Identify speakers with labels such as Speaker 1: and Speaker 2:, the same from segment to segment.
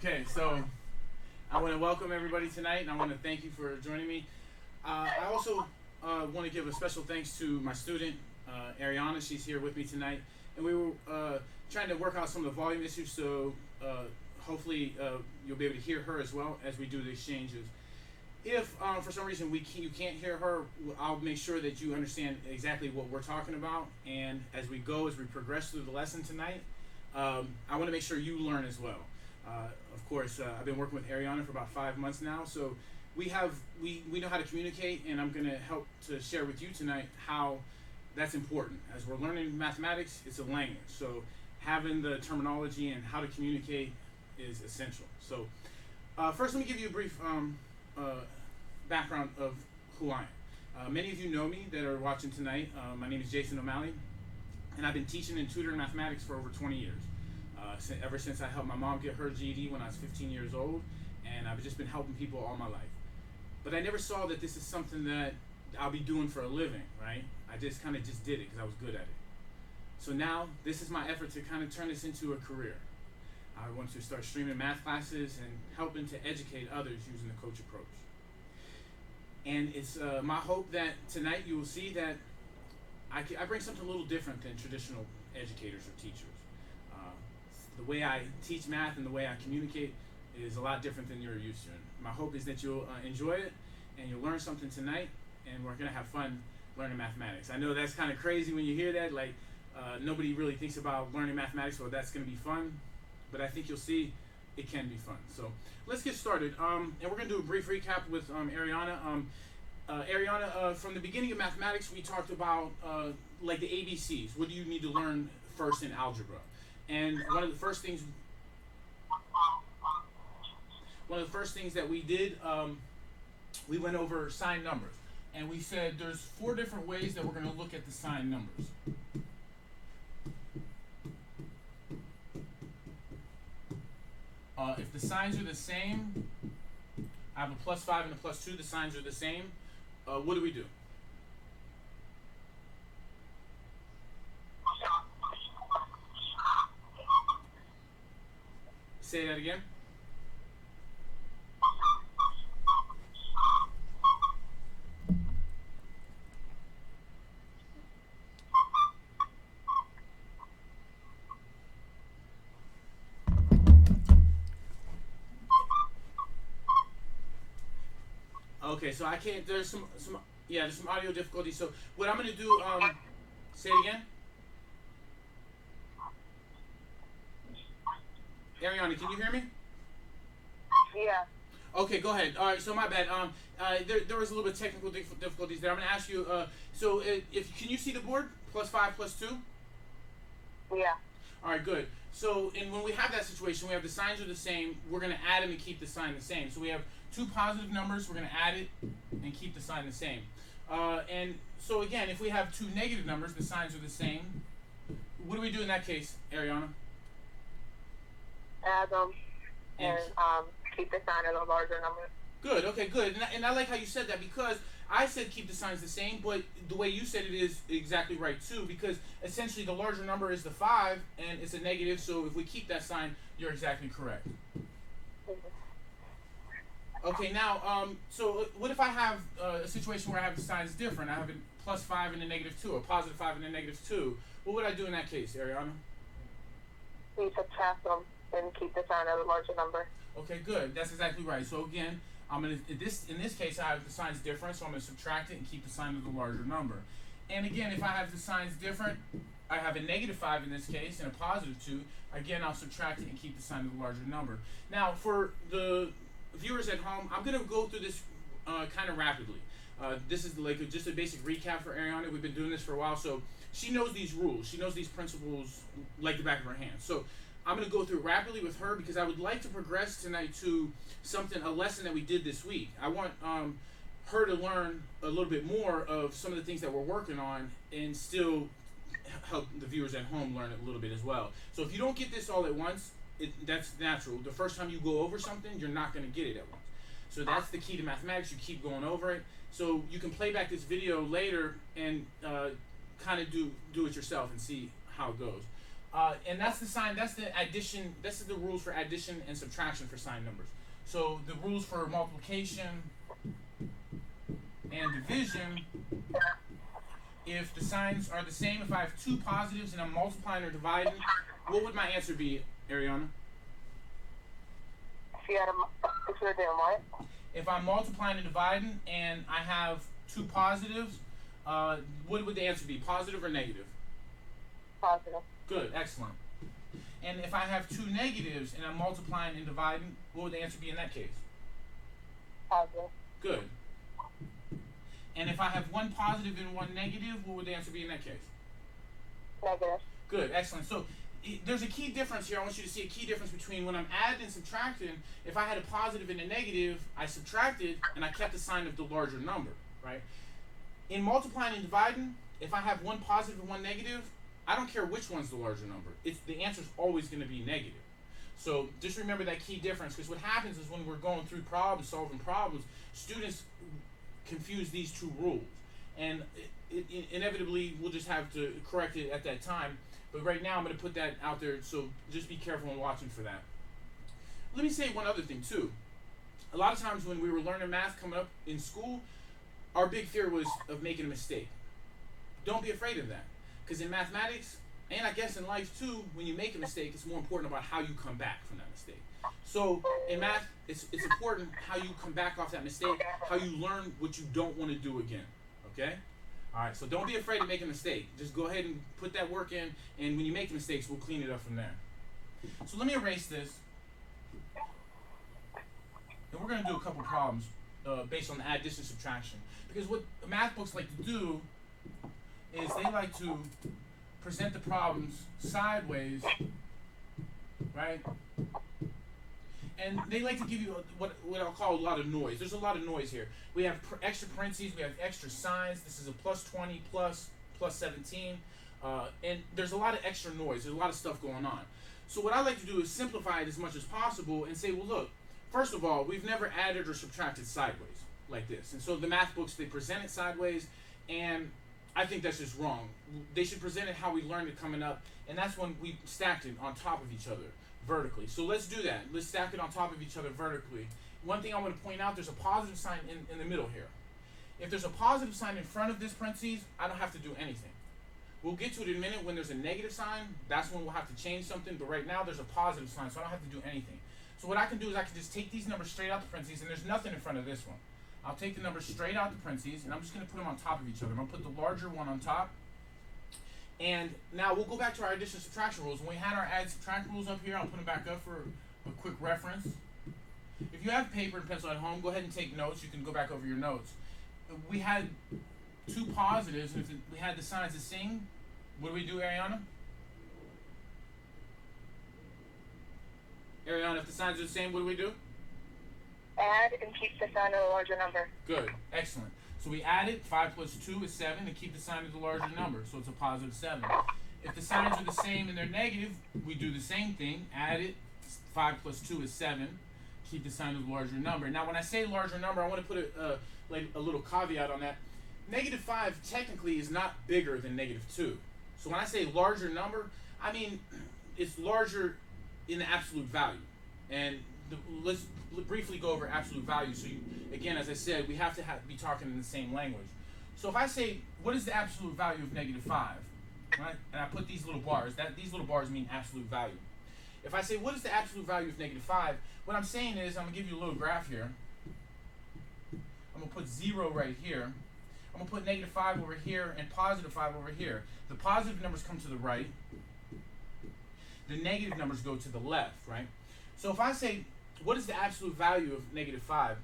Speaker 1: Okay, so I want to welcome everybody tonight, and I want to thank you for joining me. I also want to give a special thanks to my student, Airieanna. She's here with me tonight, and we were trying to work out some of the volume issues, so hopefully you'll be able to hear her as well as we do the exchanges. If for some reason you can't hear her, I'll make sure that you understand exactly what we're talking about, and as we progress through the lesson tonight, I want to make sure you learn as well. Of course, I've been working with Airieanna for about 5 months now, so we know how to communicate, and I'm going to help to share with you tonight how that's important. As we're learning mathematics, it's a language, so having the terminology and how to communicate is essential. So first, let me give you a brief background of who I am. Many of you know me that are watching tonight. My name is Jason O'Malley, and I've been teaching and tutoring mathematics for over 20 years. Ever since I helped my mom get her GED when I was 15 years old, and I've just been helping people all my life. But I never saw that this is something that I'll be doing for a living, right? I just kind of did it because I was good at it. So now this is my effort to kind of turn this into a career. I want to start streaming math classes and helping to educate others using the coach approach. And it's my hope that tonight you will see that I bring something a little different than traditional educators or teachers. The way I teach math and the way I communicate is a lot different than you're used to. And my hope is that you'll enjoy it and you'll learn something tonight, and we're going to have fun learning mathematics. I know that's kind of crazy when you hear that, like nobody really thinks about learning mathematics, so that's going to be fun, but I think you'll see it can be fun. So let's get started, and we're going to do a brief recap with Airieanna. Airieanna, from the beginning of mathematics, we talked about like the ABCs. What do you need to learn first in algebra? And one of the first things that we did, we went over sign numbers, and we said there's 4 different ways that we're going to look at the sign numbers. If the signs are the same, I have a +5 and a +2. The signs are the same. What do we do? Say that again. Okay, so I can't. There's some audio difficulties. So what I'm gonna do? Say it again. Airieanna, can you hear me?
Speaker 2: Yeah.
Speaker 1: Okay, go ahead. All right, so my bad. There was a little bit of technical difficulties there. I'm going to ask you, can you see the board? +5, +2?
Speaker 2: Yeah.
Speaker 1: All right, good. So, when we have that situation, we have the signs are the same. We're going to add them and keep the sign the same. So we have 2 positive numbers. We're going to add it and keep the sign the same. And so again, if we have 2 negative numbers, the signs are the same. What do we do in that case, Airieanna?
Speaker 2: Add them and keep the sign of the larger number.
Speaker 1: Good, okay, good. And I like how you said that, because I said keep the signs the same, but the way you said it is exactly right too, because essentially the larger number is the 5 and it's a negative, so if we keep that sign, you're exactly correct. Okay, now, so what if I have a situation where I have the signs different? I have a +5 and a -2, or +5 and a -2. What would I do in that case, Airieanna?
Speaker 2: You subtract them and keep the sign of the larger number.
Speaker 1: Okay, good. That's exactly right. So again, I'm gonna in this case I have the signs different, so I'm gonna subtract it and keep the sign of the larger number. And again, if I have the signs different, I have a -5 in this case and a +2. Again, I'll subtract it and keep the sign of the larger number. Now, for the viewers at home, I'm gonna go through this kind of rapidly. This is like just a basic recap for Airieanna. We've been doing this for a while, so she knows these rules. She knows these principles like the back of her hand. So I'm going to go through it rapidly with her, because I would like to progress tonight to a lesson that we did this week. I want her to learn a little bit more of some of the things that we're working on, and still help the viewers at home learn it a little bit as well. So if you don't get this all at once, that's natural. The first time you go over something, you're not going to get it at once. So that's the key to mathematics. You keep going over it. So you can play back this video later and kind of do it yourself and see how it goes. And that's the sign. That's the addition. This is the rules for addition and subtraction for signed numbers. So the rules for multiplication and division. If the signs are the same, if I have two positives and I'm multiplying or dividing, what would my answer be, Airieanna?
Speaker 2: If you're doing what?
Speaker 1: If I'm multiplying and dividing and I have two positives, what would the answer be? Positive or negative?
Speaker 2: Positive.
Speaker 1: Good, excellent. And if I have two negatives and I'm multiplying and dividing, what would the answer be in that case?
Speaker 2: Positive.
Speaker 1: Good. And if I have one positive and one negative, what would the answer be in that case?
Speaker 2: Negative.
Speaker 1: Good, excellent. So there's a key difference here. I want you to see a key difference between when I'm adding and subtracting. If I had a positive and a negative, I subtracted and I kept the sign of the larger number, right? In multiplying and dividing, if I have one positive and one negative, I don't care which one's the larger number. The answer's always going to be negative. So just remember that key difference, because what happens is when we're going through problems, solving problems, students confuse these two rules. And inevitably, we'll just have to correct it at that time. But right now, I'm going to put that out there, so just be careful when watching for that. Let me say one other thing, too. A lot of times when we were learning math coming up in school, our big fear was of making a mistake. Don't be afraid of that. Because in mathematics, and I guess in life too, when you make a mistake, it's more important about how you come back from that mistake. So in math, it's important how you come back off that mistake, how you learn what you don't want to do again. Okay? All right, so don't be afraid to make a mistake. Just go ahead and put that work in, and when you make mistakes, we'll clean it up from there. So let me erase this. And we're going to do a couple problems based on the addition and subtraction. Because what math books like to do is they like to present the problems sideways, right? And they like to give you what I'll call a lot of noise. There's a lot of noise here. We have extra parentheses, we have extra signs. This is a plus 20, plus 17. And there's a lot of extra noise. There's a lot of stuff going on. So what I like to do is simplify it as much as possible and say, well, look, first of all, we've never added or subtracted sideways like this. And so the math books, they present it sideways, and I think that's just wrong. They should present it how we learned it coming up, and that's when we stacked it on top of each other vertically. So let's do that. Let's stack it on top of each other vertically. One thing I want to point out, there's a positive sign in the middle here. If there's a positive sign in front of this parentheses, I don't have to do anything. We'll get to it in a minute. When there's a negative sign, that's when we'll have to change something, but right now there's a positive sign, so I don't have to do anything. So what I can do is I can just take these numbers straight out the parentheses, and there's nothing in front of this one. I'll take the numbers straight out the parentheses, and I'm just going to put them on top of each other. I'm going to put the larger one on top. And now we'll go back to our addition and subtraction rules. When we had our add subtract rules up here, I'll put them back up for a quick reference. If you have paper and pencil at home, go ahead and take notes. You can go back over your notes. We had two positives, and if we had the signs the same, what do we do, Airieanna? Airieanna, if the signs are the same, what do we do?
Speaker 2: Add and keep the sign of the larger number.
Speaker 1: Good, excellent. So we added 5 plus 2 is 7, and keep the sign of the larger number, so it's a positive 7. If the signs are the same and they're negative, we do the same thing. Add it, 5 plus 2 is 7, keep the sign of the larger number. Now when I say larger number, I want to put a little caveat on that. Negative 5 technically is not bigger than negative 2. So when I say larger number, I mean it's larger in the absolute value. And let's briefly go over absolute value. So again, as I said, we have to be talking in the same language. So if I say, what is the absolute value of negative 5? Right? And I put these little bars. These little bars mean absolute value. If I say, what is the absolute value of negative 5? What I'm saying is, I'm going to give you a little graph here. I'm going to put 0 right here. I'm going to put negative 5 over here and positive 5 over here. The positive numbers come to the right. The negative numbers go to the left, right? So if I say, what is the absolute value of negative 5?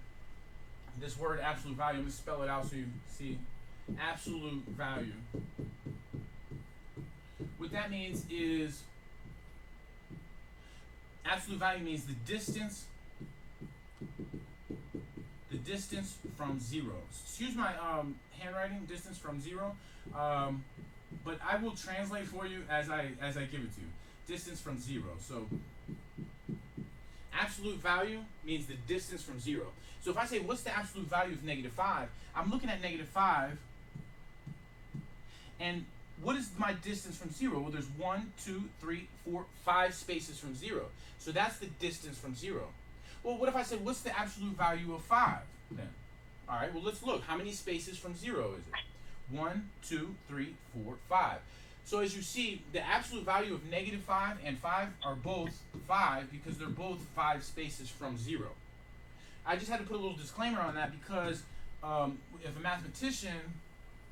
Speaker 1: This word absolute value, I'm going to spell it out so you see. Absolute value. What that means is, absolute value means the distance from 0. Excuse my handwriting, distance from 0, but I will translate for you as I give it to you. Distance from 0. So absolute value means the distance from 0. So if I say, what's the absolute value of negative 5? I'm looking at negative 5, and what is my distance from 0? Well, there's 1, 2, 3, 4, 5 spaces from 0. So that's the distance from 0. Well, what if I said, what's the absolute value of 5 then? All right, well, let's look. How many spaces from 0 is it? 1, 2, 3, 4, 5. So as you see, the absolute value of -5 and 5 are both 5 because they're both 5 spaces from 0. I just had to put a little disclaimer on that because if a mathematician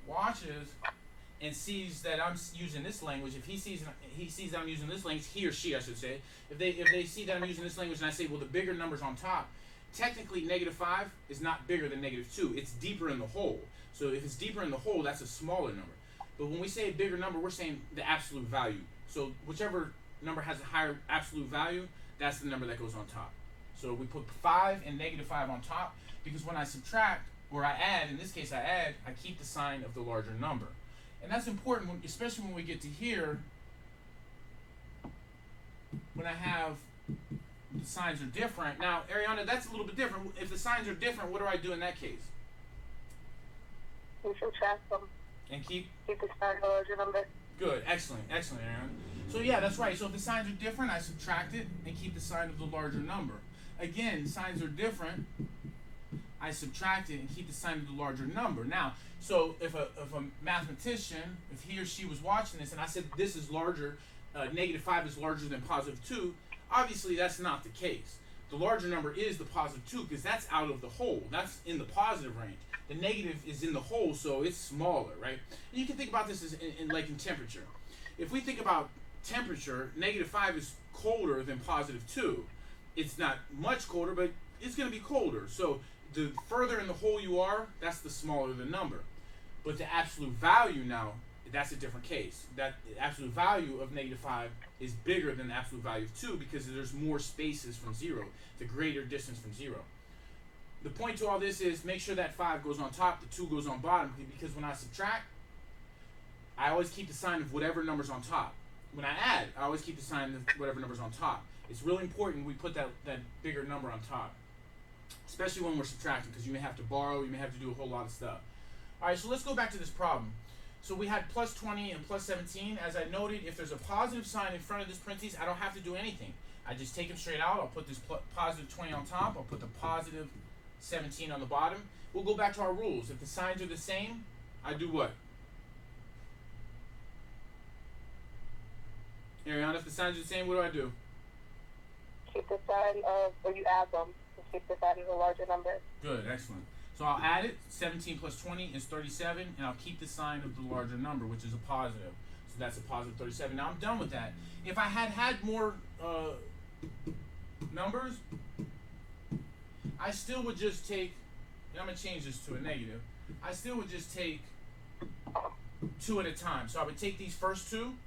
Speaker 1: watches and sees that I'm using this language, if he sees that I'm using this language, he or she I should say, if they see that I'm using this language and I say, well, the bigger number's on top, technically -5 is not bigger than -2. It's deeper in the hole. So if it's deeper in the hole, that's a smaller number. But when we say a bigger number, we're saying the absolute value. So whichever number has a higher absolute value, that's the number that goes on top. So we put 5 and -5 on top because when I subtract, or I add, in this case I add, I keep the sign of the larger number. And that's important, especially when we get to here, when I have the signs are different. Now, Airieanna, that's a little bit different. If the signs are different, what do I do in that case?
Speaker 2: You subtract them.
Speaker 1: And keep
Speaker 2: the sign of the larger number.
Speaker 1: Good, excellent, Airieanna. So yeah, that's right. So if the signs are different, I subtract it and keep the sign of the larger number. Again, signs are different, I subtract it and keep the sign of the larger number. Now, so if a mathematician, if he or she was watching this and I said this is larger, -5 is larger than +2, obviously that's not the case. The larger number is the +2 because that's out of the hole. That's in the positive range. The negative is in the hole, so it's smaller, right? And you can think about this as in temperature. If we think about temperature, -5 is colder than +2. It's not much colder, but it's going to be colder. So the further in the hole you are, that's the smaller the number. But the absolute value now, that's a different case. That the absolute value of -5 is bigger than the absolute value of 2 because there's more spaces from 0, the greater distance from 0. The point to all this is make sure that 5 goes on top, the 2 goes on bottom, because when I subtract, I always keep the sign of whatever number's on top. When I add, I always keep the sign of whatever number's on top. It's really important we put that bigger number on top, especially when we're subtracting, because you may have to borrow, you may have to do a whole lot of stuff. All right, so let's go back to this problem. So we had +20 and +17. As I noted, if there's a positive sign in front of this parentheses, I don't have to do anything. I just take them straight out. I'll put this +20 on top. I'll put the +17 on the bottom. We'll go back to our rules. If the signs are the same, I do what? Airieanna, if the signs are the same, what do I do?
Speaker 2: Keep the sign of, or you add them, and keep the sign of the larger number.
Speaker 1: Good, excellent. So I'll add it. 17 plus 20 is 37, and I'll keep the sign of the larger number, which is a positive. So that's a positive 37. Now I'm done with that. If I had more numbers, I still would just take, and I'm going to change this to a negative, I still would just take 2 at a time. So I would take these first 2,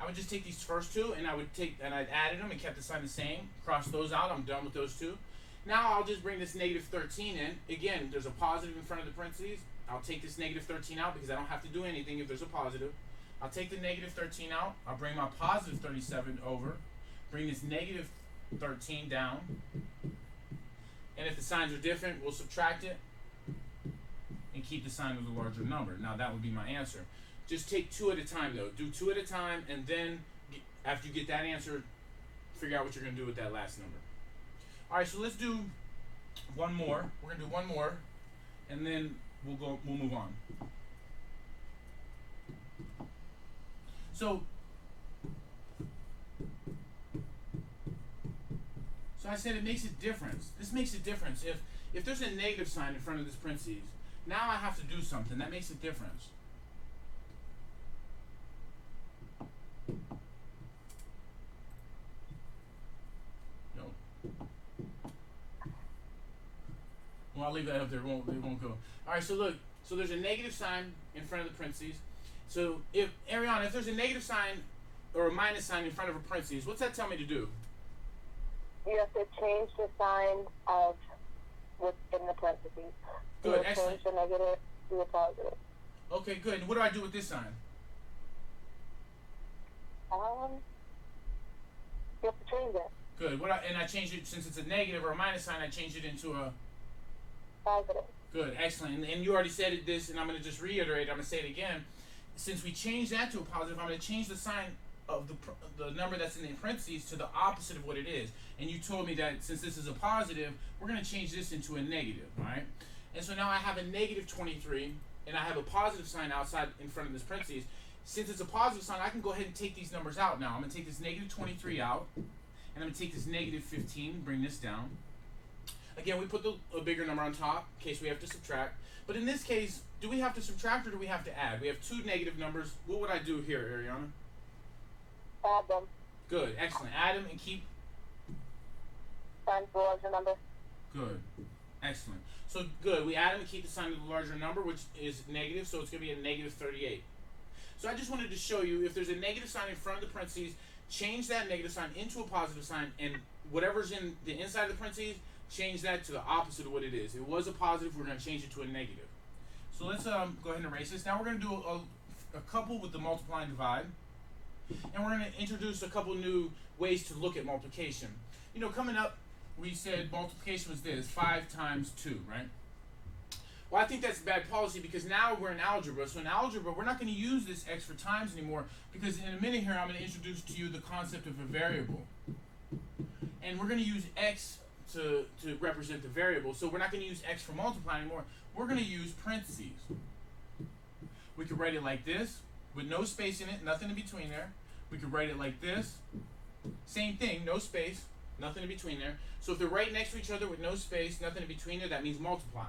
Speaker 1: I would just take these first 2 and I'd added them and kept the sign the same. Cross those out. I'm done with those 2. Now I'll just bring this -13 in. Again, there's a positive in front of the parentheses. I'll take this -13 out because I don't have to do anything if there's a positive. I'll take the -13 out. I'll bring my positive 37 over. Bring this -13 down. And if the signs are different, we'll subtract it and keep the sign of the larger number. Now that would be my answer. Just take 2 at a time, though. Do 2 at a time, and then after you get that answer, figure out what you're going to do with that last number. All right, so let's do one more. We're going to do one more, and then we'll move on. So I said it makes a difference. This makes a difference. If there's a negative sign in front of this parentheses, now I have to do something. That makes a difference. Well, I'll leave that up there. It won't go. All right. So look. So there's a negative sign in front of the parentheses. So Airieanna, if there's a negative sign or a minus sign in front of a parentheses, what's that tell me to do?
Speaker 2: You have to change the sign of within the parentheses.
Speaker 1: Good.
Speaker 2: You
Speaker 1: Excellent.
Speaker 2: change the negative to the positive.
Speaker 1: Okay. Good. And what do I do with this sign?
Speaker 2: You have to change it.
Speaker 1: Good. And I change it, since it's a negative or a minus sign, I change it into a
Speaker 2: Positive.
Speaker 1: Good, excellent. And you already said this, and I'm going to just reiterate. I'm going to say it again. Since we changed that to a positive, I'm going to change the sign of the number that's in the parentheses to the opposite of what it is. And you told me that since this is a positive, we're going to change this into a negative, all right? And so now I have a negative 23, and I have a positive sign outside in front of this parentheses. Since it's a positive sign, I can go ahead and take these numbers out now. I'm going to take this negative 23 out, and I'm going to take this negative 15, bring this down. Again, we put a bigger number on top in case we have to subtract. But in this case, do we have to subtract or do we have to add? We have two negative numbers. What would I do here, Airieanna?
Speaker 2: Add them.
Speaker 1: Good, excellent. Add them and keep.
Speaker 2: Sign the larger number.
Speaker 1: Good, excellent. So good, we add them and keep the sign of the larger number, which is negative, so it's going to be a negative 38. So I just wanted to show you, if there's a negative sign in front of the parentheses, change that negative sign into a positive sign, and whatever's in the inside of the parentheses, change that to the opposite of what it is. It was a positive, we're going to change it to a negative. So let's go ahead and erase this. Now we're going to do a couple with the multiply and divide. And we're going to introduce a couple new ways to look at multiplication. You know, coming up, we said multiplication was this, 5 times 2, right? Well, I think that's bad policy because now we're in algebra. So in algebra, we're not going to use this extra times anymore because in a minute here, I'm going to introduce to you the concept of a variable. And we're going to use x to represent the variable. So we're not going to use x for multiply anymore. We're going to use parentheses. We could write it like this with no space in it, nothing in between there. We could write it like this. Same thing, no space, nothing in between there. So if they're right next to each other with no space, nothing in between there, that means multiply,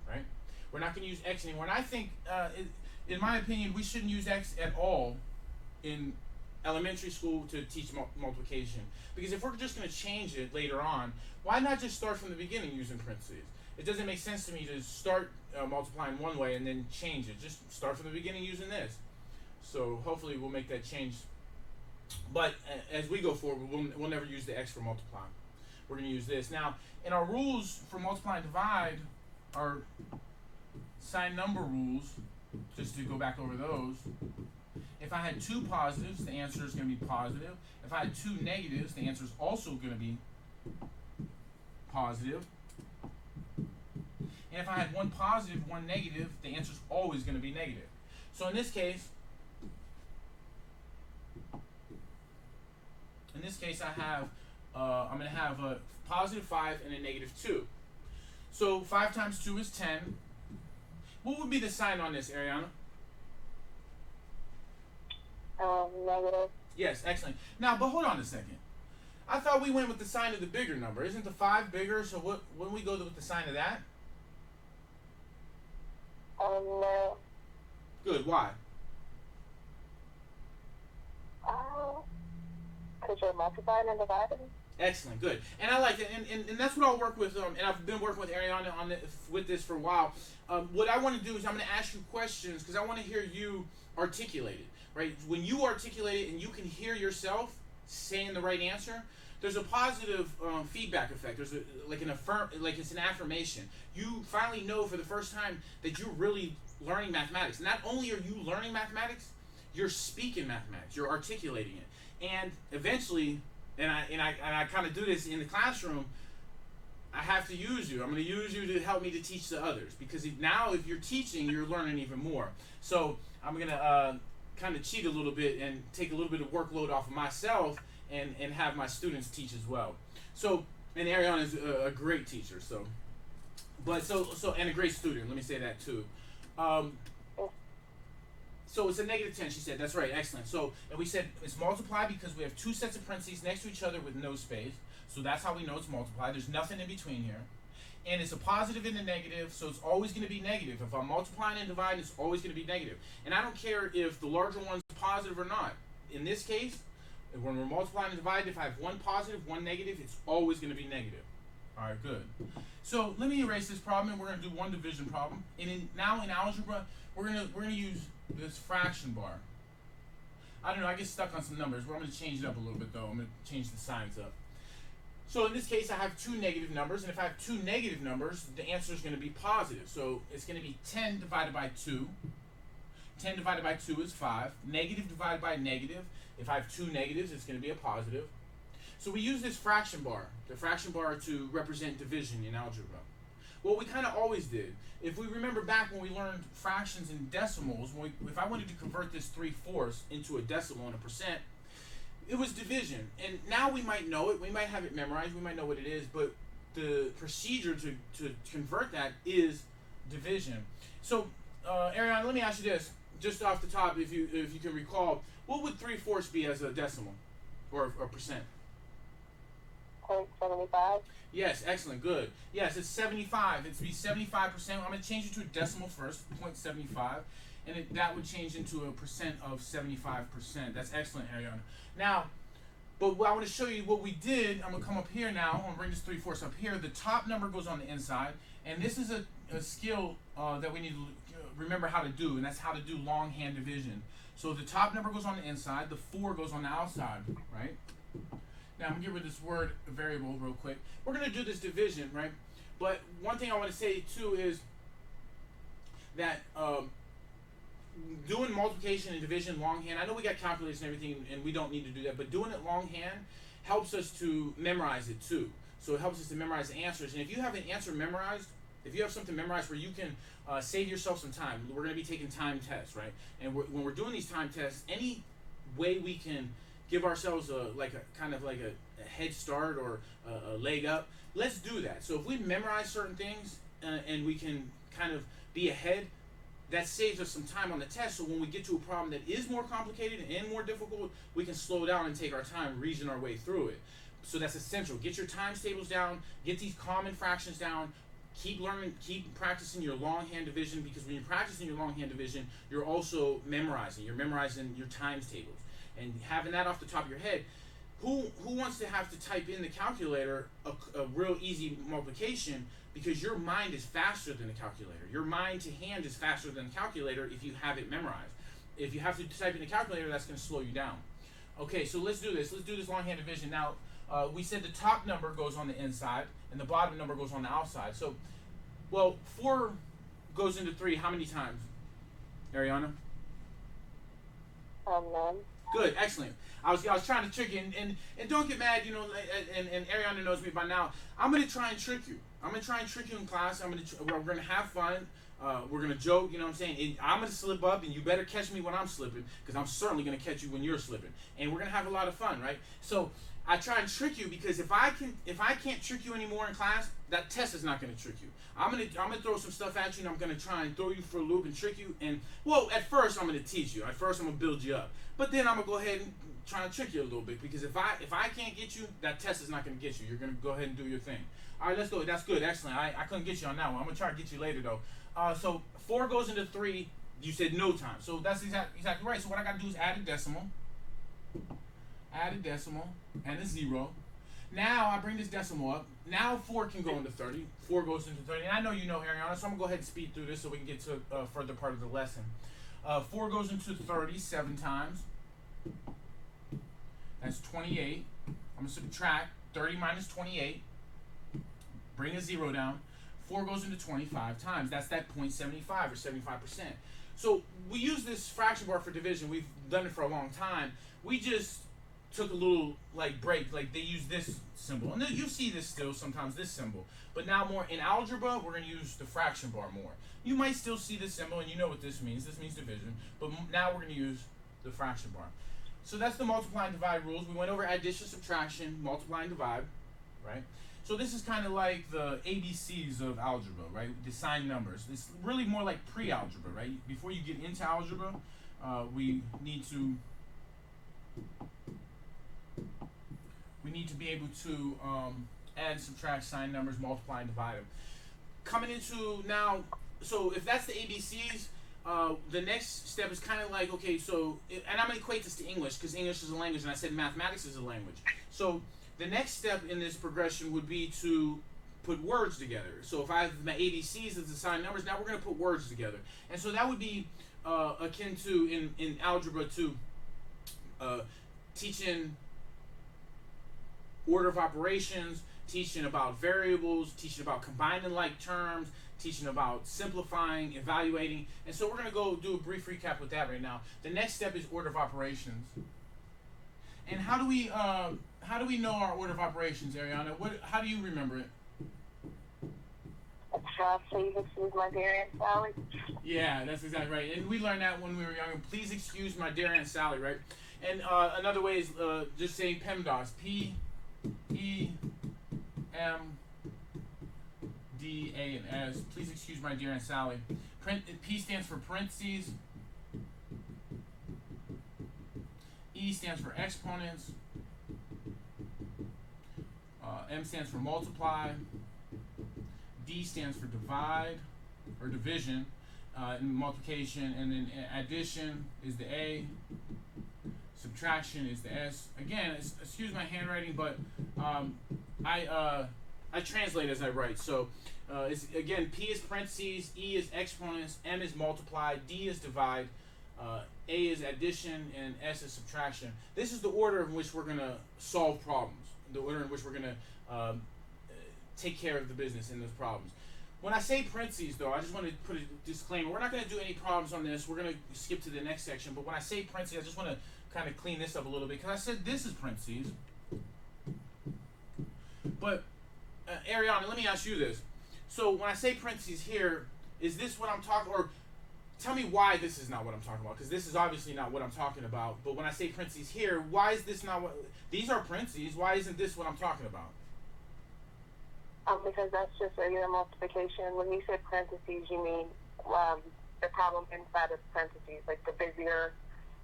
Speaker 1: right? We're not going to use x anymore. And I think, in my opinion, we shouldn't use x at all in elementary school to teach multiplication. Because if we're just going to change it later on, why not just start from the beginning using parentheses? It doesn't make sense to me to start multiplying one way and then change it. Just start from the beginning using this. So hopefully we'll make that change. But as we go forward, we'll never use the x for multiply. We're going to use this. Now, in our rules for multiply and divide, our sign number rules, just to go back over those, if I had 2 positives, the answer is going to be positive. If I had 2 negatives, the answer is also going to be positive. And if I had 1 positive, 1 negative, the answer is always going to be negative. So in this case, I have, I'm going to have a positive 5 and a negative 2. So 5 times 2 is 10. What would be the sign on this, Airieanna?
Speaker 2: Negative.
Speaker 1: Yes, excellent. Now, but hold on a second. I thought we went with the sign of the bigger number. Isn't the 5 bigger? So when we go with the sign of that?
Speaker 2: No.
Speaker 1: Good. Why?
Speaker 2: Because you're multiplying and dividing.
Speaker 1: Excellent, good, and I like it, and that's what I'll work with. And I've been working with Airieanna on with this for a while. What I want to do is I'm going to ask you questions because I want to hear you articulate it. Right? When you articulate it and you can hear yourself saying the right answer, there's a positive feedback effect. There's it's an affirmation. You finally know for the first time that you're really learning mathematics. Not only are you learning mathematics, you're speaking mathematics. You're articulating it, and eventually. And I kind of do this in the classroom. I have to use you. I'm going to use you to help me to teach the others because now if you're teaching, you're learning even more. So I'm going to kind of cheat a little bit and take a little bit of workload off of myself and have my students teach as well. So and Airieanna is a great teacher. So and a great student. Let me say that too. So it's a negative 10, she said. That's right, excellent. So, and we said it's multiply because we have 2 sets of parentheses next to each other with no space. So that's how we know it's multiply. There's nothing in between here. And it's a positive and a negative, so it's always going to be negative. If I'm multiplying and dividing, it's always going to be negative. And I don't care if the larger one's positive or not. In this case, when we're multiplying and dividing, if I have 1 positive, 1 negative, it's always going to be negative. All right, good. So let me erase this problem, and we're going to do one division problem. And now in algebra, we're gonna use this fraction bar. I don't know, I get stuck on some numbers. Well, I'm going to change it up a little bit, though. I'm going to change the signs up. So in this case, I have 2 negative numbers, and if I have 2 negative numbers, the answer is going to be positive. So it's going to be 10 divided by 2. 10 divided by 2 is 5. Negative divided by negative. If I have 2 negatives, it's going to be a positive. So we use this fraction bar, the fraction bar, to represent division in algebra. Well, we kind of always did. If we remember back when we learned fractions and decimals, if I wanted to convert this 3/4 into a decimal and a percent, it was division. And now we might know it. We might have it memorized. We might know what it is. But the procedure to convert that is division. So, Airieanna, let me ask you this, just off the top, if you can recall, what would 3/4 be as a decimal or a percent?
Speaker 2: 0.75.
Speaker 1: Yes, excellent, good. Yes, it's 75. It's be 75%. I'm going to change it to a decimal first, 0.75, and that would change into a percent of 75%. That's excellent, Airieanna. Now, but I want to show you what we did. I'm going to come up here now. I'm going to bring this 3/4 up here. The top number goes on the inside, and this is a skill that we need to remember how to do, and that's how to do longhand division. So the top number goes on the inside, the 4 goes on the outside, right? Now I'm gonna get rid of this word variable real quick. We're gonna do this division, right? But one thing I want to say too is that doing multiplication and division longhand, I know we got calculators and everything and we don't need to do that, but doing it longhand helps us to memorize it too. So it helps us to memorize the answers. And if you have an answer memorized, if you have something memorized where you can save yourself some time, we're going to be taking time tests, right? And when we're doing these time tests, any way we can give ourselves a kind of like a head start or a leg up, let's do that. So if we memorize certain things and we can kind of be ahead, that saves us some time on the test. So when we get to a problem that is more complicated and more difficult, we can slow down and take our time, reason our way through it. So that's essential. Get your times tables down, get these common fractions down, keep learning, keep practicing your longhand division, because when you're practicing your longhand division, you're also memorizing. You're memorizing your times tables. And having that off the top of your head, who wants to have to type in the calculator a real easy multiplication, because your mind is faster than the calculator. Your mind to hand is faster than the calculator if you have it memorized. If you have to type in the calculator, that's going to slow you down. Okay, so let's do this. Let's do this longhand division. Now, we said the top number goes on the inside and the bottom number goes on the outside. So, well, 4 goes into 3 how many times, Airieanna?
Speaker 2: None.
Speaker 1: Good, excellent. I was trying to trick you, and don't get mad, you know, and Airieanna knows me by now. I'm going to try and trick you. I'm going to try and trick you in class. We're going to have fun. We're going to joke, you know what I'm saying? And I'm going to slip up, and you better catch me when I'm slipping, because I'm certainly going to catch you when you're slipping. And we're going to have a lot of fun, right? So I try and trick you, because if I can't trick you anymore in class, that test is not going to trick you. I'm gonna throw some stuff at you, and I'm gonna try and throw you for a loop and trick you. And well, at first I'm gonna teach you. At first I'm gonna build you up. But then I'm gonna go ahead and try and trick you a little bit, because if I can't get you, that test is not gonna get you. You're gonna go ahead and do your thing. All right, let's go. That's good. Excellent. I couldn't get you on that one. I'm gonna try to get you later though. So 4 goes into 3. You said no time. So that's exactly right. So what I gotta do is add a decimal, and a 0. Now I bring this decimal up. Now 4 can go into 30. 4 goes into 30. And I know you know, Airieanna, so I'm going to go ahead and speed through this so we can get to a further part of the lesson. 4 goes into 30 7 times. That's 28. I'm going to subtract 30 minus 28. Bring a 0 down. 4 goes into 25 times. That's that 0.75 or 75%. So we use this fraction bar for division. We've done it for a long time. We just took a little break, they use this symbol, and then you see this still sometimes, this symbol, but now more in algebra we're going to use the fraction bar more. You might still see this symbol and you know what this means division, but now we're going to use the fraction bar. So that's the multiply and divide rules. We went over addition, subtraction, multiply and divide, right? So this is kind of like the ABCs of algebra, right? The signed numbers. It's really more like pre-algebra, right? Before you get into algebra, we need to be able to add, subtract, sign numbers, multiply, and divide them. Coming into now, so if that's the ABCs, the next step is kind of like, okay, so, and I'm going to equate this to English, because English is a language, and I said mathematics is a language. So the next step in this progression would be to put words together. So if I have my ABCs as the signed numbers, now we're going to put words together. And so that would be akin to, in algebra, to teaching order of operations, teaching about variables, teaching about combining like terms, teaching about simplifying, evaluating. And so we're going to go do a brief recap with that right now. The next step is order of operations. And how do we know our order of operations, Airieanna? How do you remember it?
Speaker 2: Please excuse my dear Aunt Sally.
Speaker 1: Yeah, that's exactly right. And we learned that when we were younger. Please excuse my dear Aunt Sally, right? And another way is just saying PEMDAS. P-E-M-D-A-S. Please excuse my dear Aunt Sally. P stands for parentheses. E stands for exponents. M stands for multiply. D stands for divide or division, and multiplication, and then addition is the A. Subtraction is the S. Again, excuse my handwriting, but I translate as I write. So it's again, P is parentheses, E is exponents, M is multiply, D is divide, A is addition, and S is subtraction. This is the order in which we're gonna solve problems. The order in which we're gonna take care of the business in those problems. When I say parentheses, though, I just want to put a disclaimer. We're not going to do any problems on this. We're going to skip to the next section. But when I say parentheses, I just want to kind of clean this up a little bit, because I said this is parentheses. But, Airieanna, let me ask you this. So when I say parentheses here, is this what I'm talking, or tell me why this is not what I'm talking about, because this is obviously not what I'm talking about. But when I say parentheses here, why is this not what, these are parentheses, why isn't this what I'm talking about?
Speaker 2: Because that's just regular multiplication. When you say parentheses, you mean the problem inside of parentheses, like the busier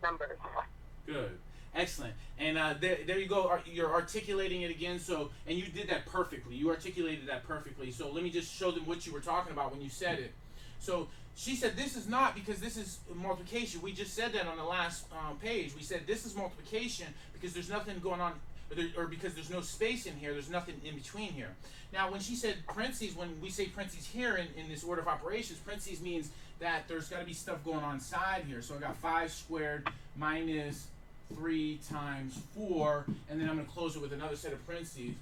Speaker 2: numbers.
Speaker 1: Good. Excellent. And there you go. You're articulating it again. So, and you did that perfectly. You articulated that perfectly. So let me just show them what you were talking about when you said it. So she said this is not, because this is multiplication. We just said that on the last page. We said this is multiplication because there's nothing going on, or because there's no space in here. There's nothing in between here. Now, when she said parentheses, when we say parentheses here in this order of operations, parentheses means that there's got to be stuff going on inside here. So I got 5 squared minus 3 times 4, and then I'm going to close it with another set of parentheses.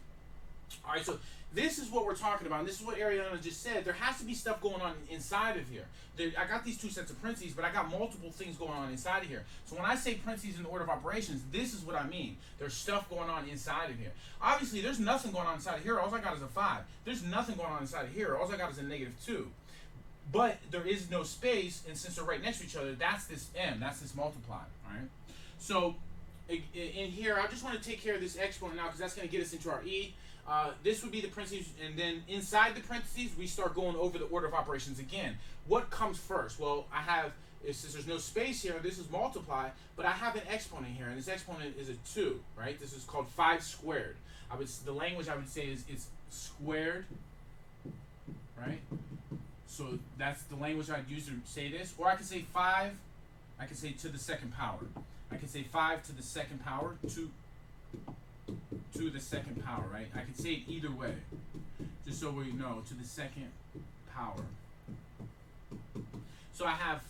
Speaker 1: All right, so this is what we're talking about, and this is what Airieanna just said. There has to be stuff going on inside of here. I got these 2 sets of parentheses, but I got multiple things going on inside of here. So when I say parentheses in the order of operations, this is what I mean. There's stuff going on inside of here. Obviously, there's nothing going on inside of here. All I got is a 5. There's nothing going on inside of here. All I got is a -2. But there is no space, and since they're right next to each other, that's this M. That's this multiply, all right? So in here, I just want to take care of this exponent now, because that's going to get us into our E. This would be the parentheses, and then inside the parentheses, we start going over the order of operations again. What comes first? Well, I have, since there's no space here, this is multiply, but I have an exponent here, and this exponent is a 2, right? This is called 5 squared. The language I would say is it's squared, right? So that's the language I'd use to say this. Or I could say 5, I could say to the second power. I could say 5 to the second power, to the second power, right? I could say it either way, just so we know, to the second power. So I have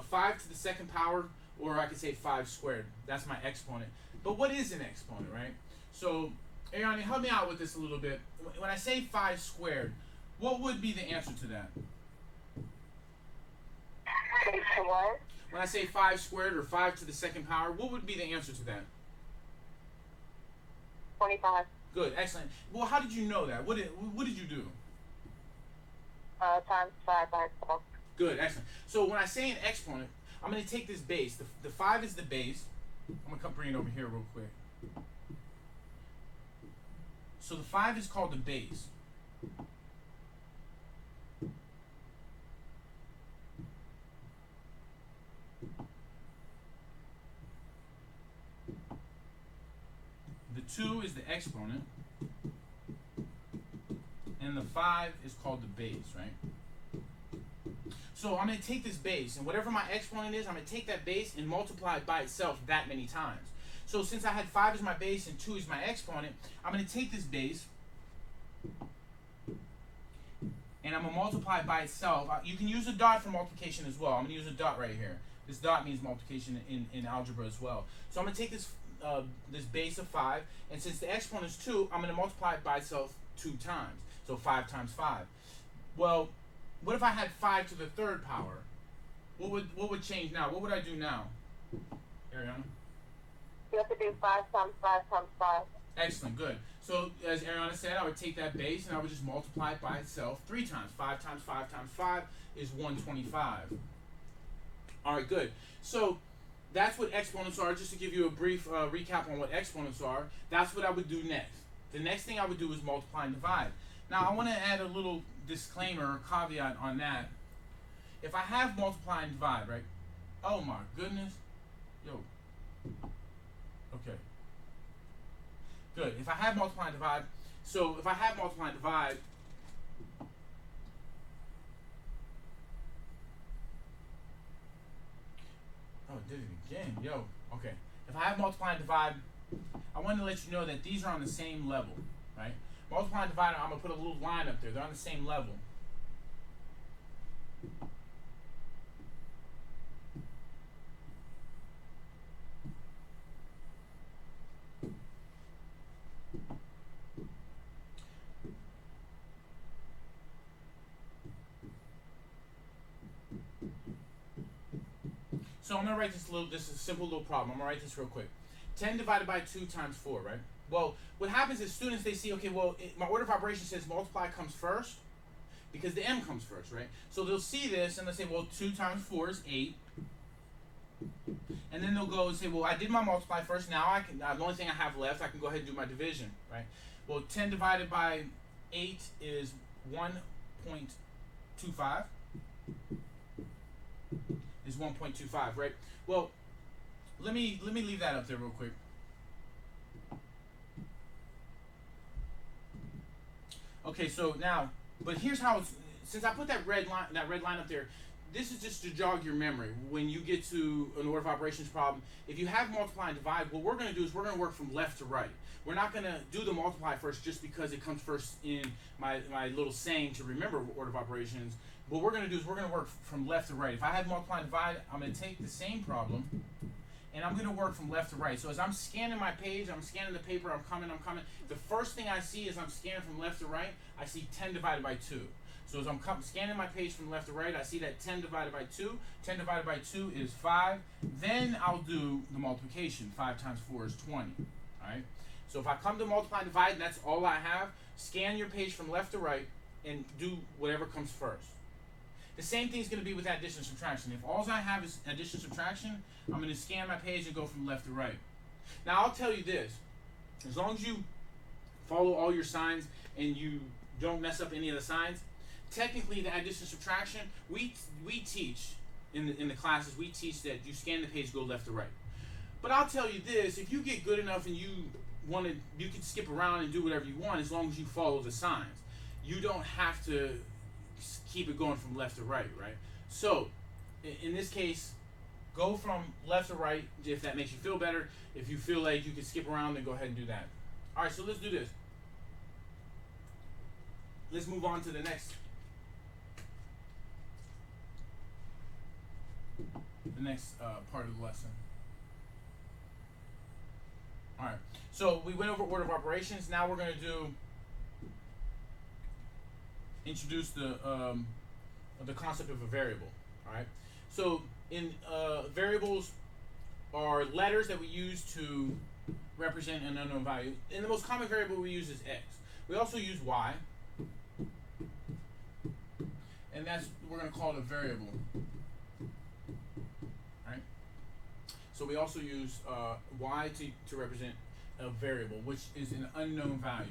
Speaker 1: 5 to the second power, or I could say 5 squared. That's my exponent. But what is an exponent, right? So, Airieanna, help me out with this a little bit. When I say 5 squared, what would be the answer to that?
Speaker 2: To what?
Speaker 1: When I say 5 squared, or 5 to the second power, what would be the answer to that?
Speaker 2: 25.
Speaker 1: Good, excellent. Well, how did you know that? What did you do?
Speaker 2: Times 5 by 12.
Speaker 1: Good, excellent. So when I say an exponent, I'm going to take this base. The 5 is the base. I'm going to come bring it over here real quick. So the 5 is called the base. The 2 is the exponent, and the 5 is called the base, right? So I'm going to take this base, and whatever my exponent is, I'm going to take that base and multiply it by itself that many times. So since I had 5 as my base and 2 is my exponent, I'm going to take this base, and I'm going to multiply it by itself. You can use a dot for multiplication as well. I'm going to use a dot right here. This dot means multiplication in algebra as well. So I'm going to take this base of 5, and since the exponent is 2, I'm going to multiply it by itself 2 times. So 5 times 5. Well, what if I had 5 to the third power? What would change now? What would I do now, Airieanna?
Speaker 2: You have to do 5 times 5 times 5.
Speaker 1: Excellent, good. So as Airieanna said, I would take that base and I would just multiply it by itself 3 times. 5 times 5 times 5 is 125. All right, good. So that's what exponents are. Just to give you a brief recap on what exponents are, that's what I would do next. The next thing I would do is multiply and divide. Now I want to add a little disclaimer or caveat on that. If I have multiply and divide, right? Oh my goodness. Yo. Okay. Good. If I have multiply and divide, so if I have multiply and divide, oh, it did it again. Yo. Okay. If I have multiply and divide, I want to let you know that these are on the same level, right? Multiply and divide, I'm going to put a little line up there. They're on the same level. So I'm going to write this is a simple little problem. I'm going to write this real quick. 10 divided by 2 times 4, right? Well, what happens is students, they see, okay, well, my order of operations says multiply comes first because the m comes first, right? So they'll see this and they'll say, well, 2 times 4 is 8. And then they'll go and say, well, I did my multiply first. Now I can, the only thing I have left, I can go ahead and do my division, right? Well, 10 divided by 8 is 1.25. Is 1.25, right? Well, let me leave that up there real quick. Okay, so now, but here's how it's, since I put that red line up there, this is just to jog your memory. When you get to an order of operations problem, if you have multiply and divide, what we're going to do is we're going to work from left to right. We're not going to do the multiply first just because it comes first in my little saying to remember order of operations. What we're going to do is we're going to work from left to right. If I have multiply and divide, I'm going to take the same problem and I'm going to work from left to right. So as I'm scanning my page, I'm scanning the paper, I'm coming. The first thing I see as I'm scanning from left to right, I see 10 divided by 2. So as I'm scanning my page from left to right, I see that 10 divided by 2. 10 divided by 2 is 5. Then I'll do the multiplication. 5 times 4 is 20. All right? So if I come to multiply and divide, and that's all I have, scan your page from left to right and do whatever comes first. The same thing is going to be with addition and subtraction. If all I have is addition and subtraction, I'm going to scan my page and go from left to right. Now I'll tell you this. As long as you follow all your signs and you don't mess up any of the signs, technically the addition and subtraction, we teach in the classes, we teach that you scan the page, go left to right. But I'll tell you this, if you get good enough and you can skip around and do whatever you want as long as you follow the signs. You don't have to keep it going from left to right, right? So, in this case, go from left to right if that makes you feel better. If you feel like you can skip around, then go ahead and do that. All right, so let's do this. Let's move on to the next part of the lesson. All right, so we went over order of operations. Now we're going to introduce the concept of a variable. All right, so in variables are letters that we use to represent an unknown value. And the most common variable we use is x. We also use y, and we're going to call it a variable. Right? So we also use y to represent a variable, which is an unknown value.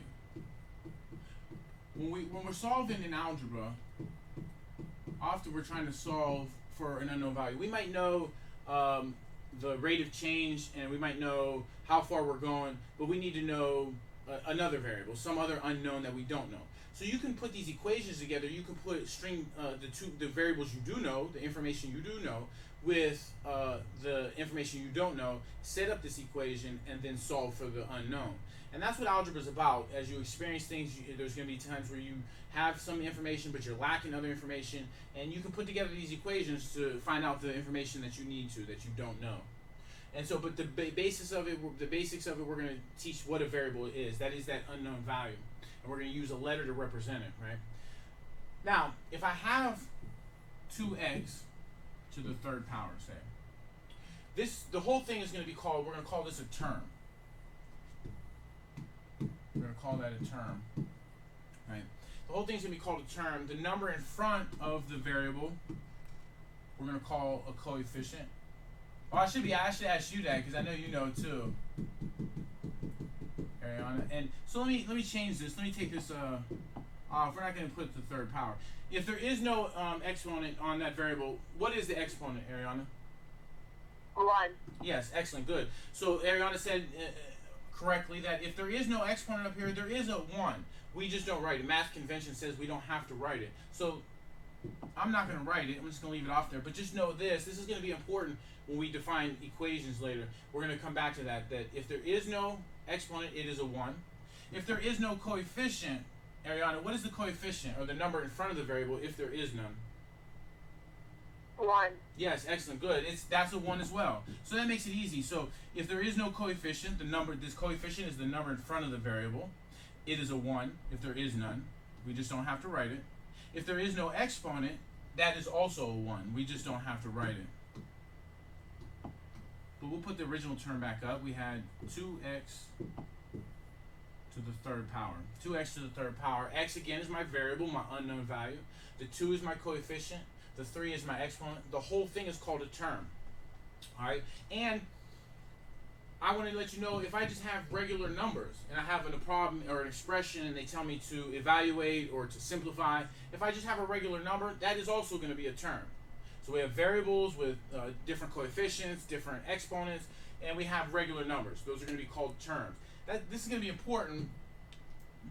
Speaker 1: When we're solving in algebra, often we're trying to solve for an unknown value. We might know the rate of change, and we might know how far we're going, but we need to know another variable, some other unknown that we don't know. So you can put these equations together. You can put the variables you do know, the information you do know, with the information you don't know, set up this equation, and then solve for the unknown. And that's what algebra is about. As you experience things, there's going to be times where you have some information, but you're lacking other information, and you can put together these equations to find out the information that you need to, that you don't know. And so, but the basics of it, we're going to teach what a variable is. That is that unknown value. And we're going to use a letter to represent it, right? Now, if I have 2x to the third power, say, the whole thing is going to be called, we're going to call this a term. We're going to call that a term. Right? The whole thing's going to be called a term. The number in front of the variable, we're going to call a coefficient. Oh, I should ask you that because I know you know too, Airieanna. And so let me change this. Let me take this off. We're not going to put the third power. If there is no exponent on that variable, what is the exponent, Airieanna?
Speaker 2: 1.
Speaker 1: Yes, excellent, good. So Airieanna said correctly that if there is no exponent up here, there is a 1. We just don't write it. Math convention says we don't have to write it. So I'm not going to write it. I'm just going to leave it off there. But just know this. This is going to be important when we define equations later. We're going to come back to that. That if there is no exponent, it is a 1. If there is no coefficient, Airieanna, what is the coefficient or the number in front of the variable if there is none?
Speaker 2: 1.
Speaker 1: Yes, excellent, good. That's a 1 as well. So that makes it easy. So if there is no coefficient, this coefficient is the number in front of the variable. It is a 1 if there is none. We just don't have to write it. If there is no exponent, that is also a 1. We just don't have to write it. But we'll put the original term back up. We had 2x to the third power. 2x to the third power. X again is my variable, my unknown value. The 2 is my coefficient. The 3 is my exponent. The whole thing is called a term. Alright? And I want to let you know if I just have regular numbers and I have a problem or an expression and they tell me to evaluate or to simplify, if I just have a regular number, that is also going to be a term. So we have variables with different coefficients, different exponents, and we have regular numbers. Those are going to be called terms. This is going to be important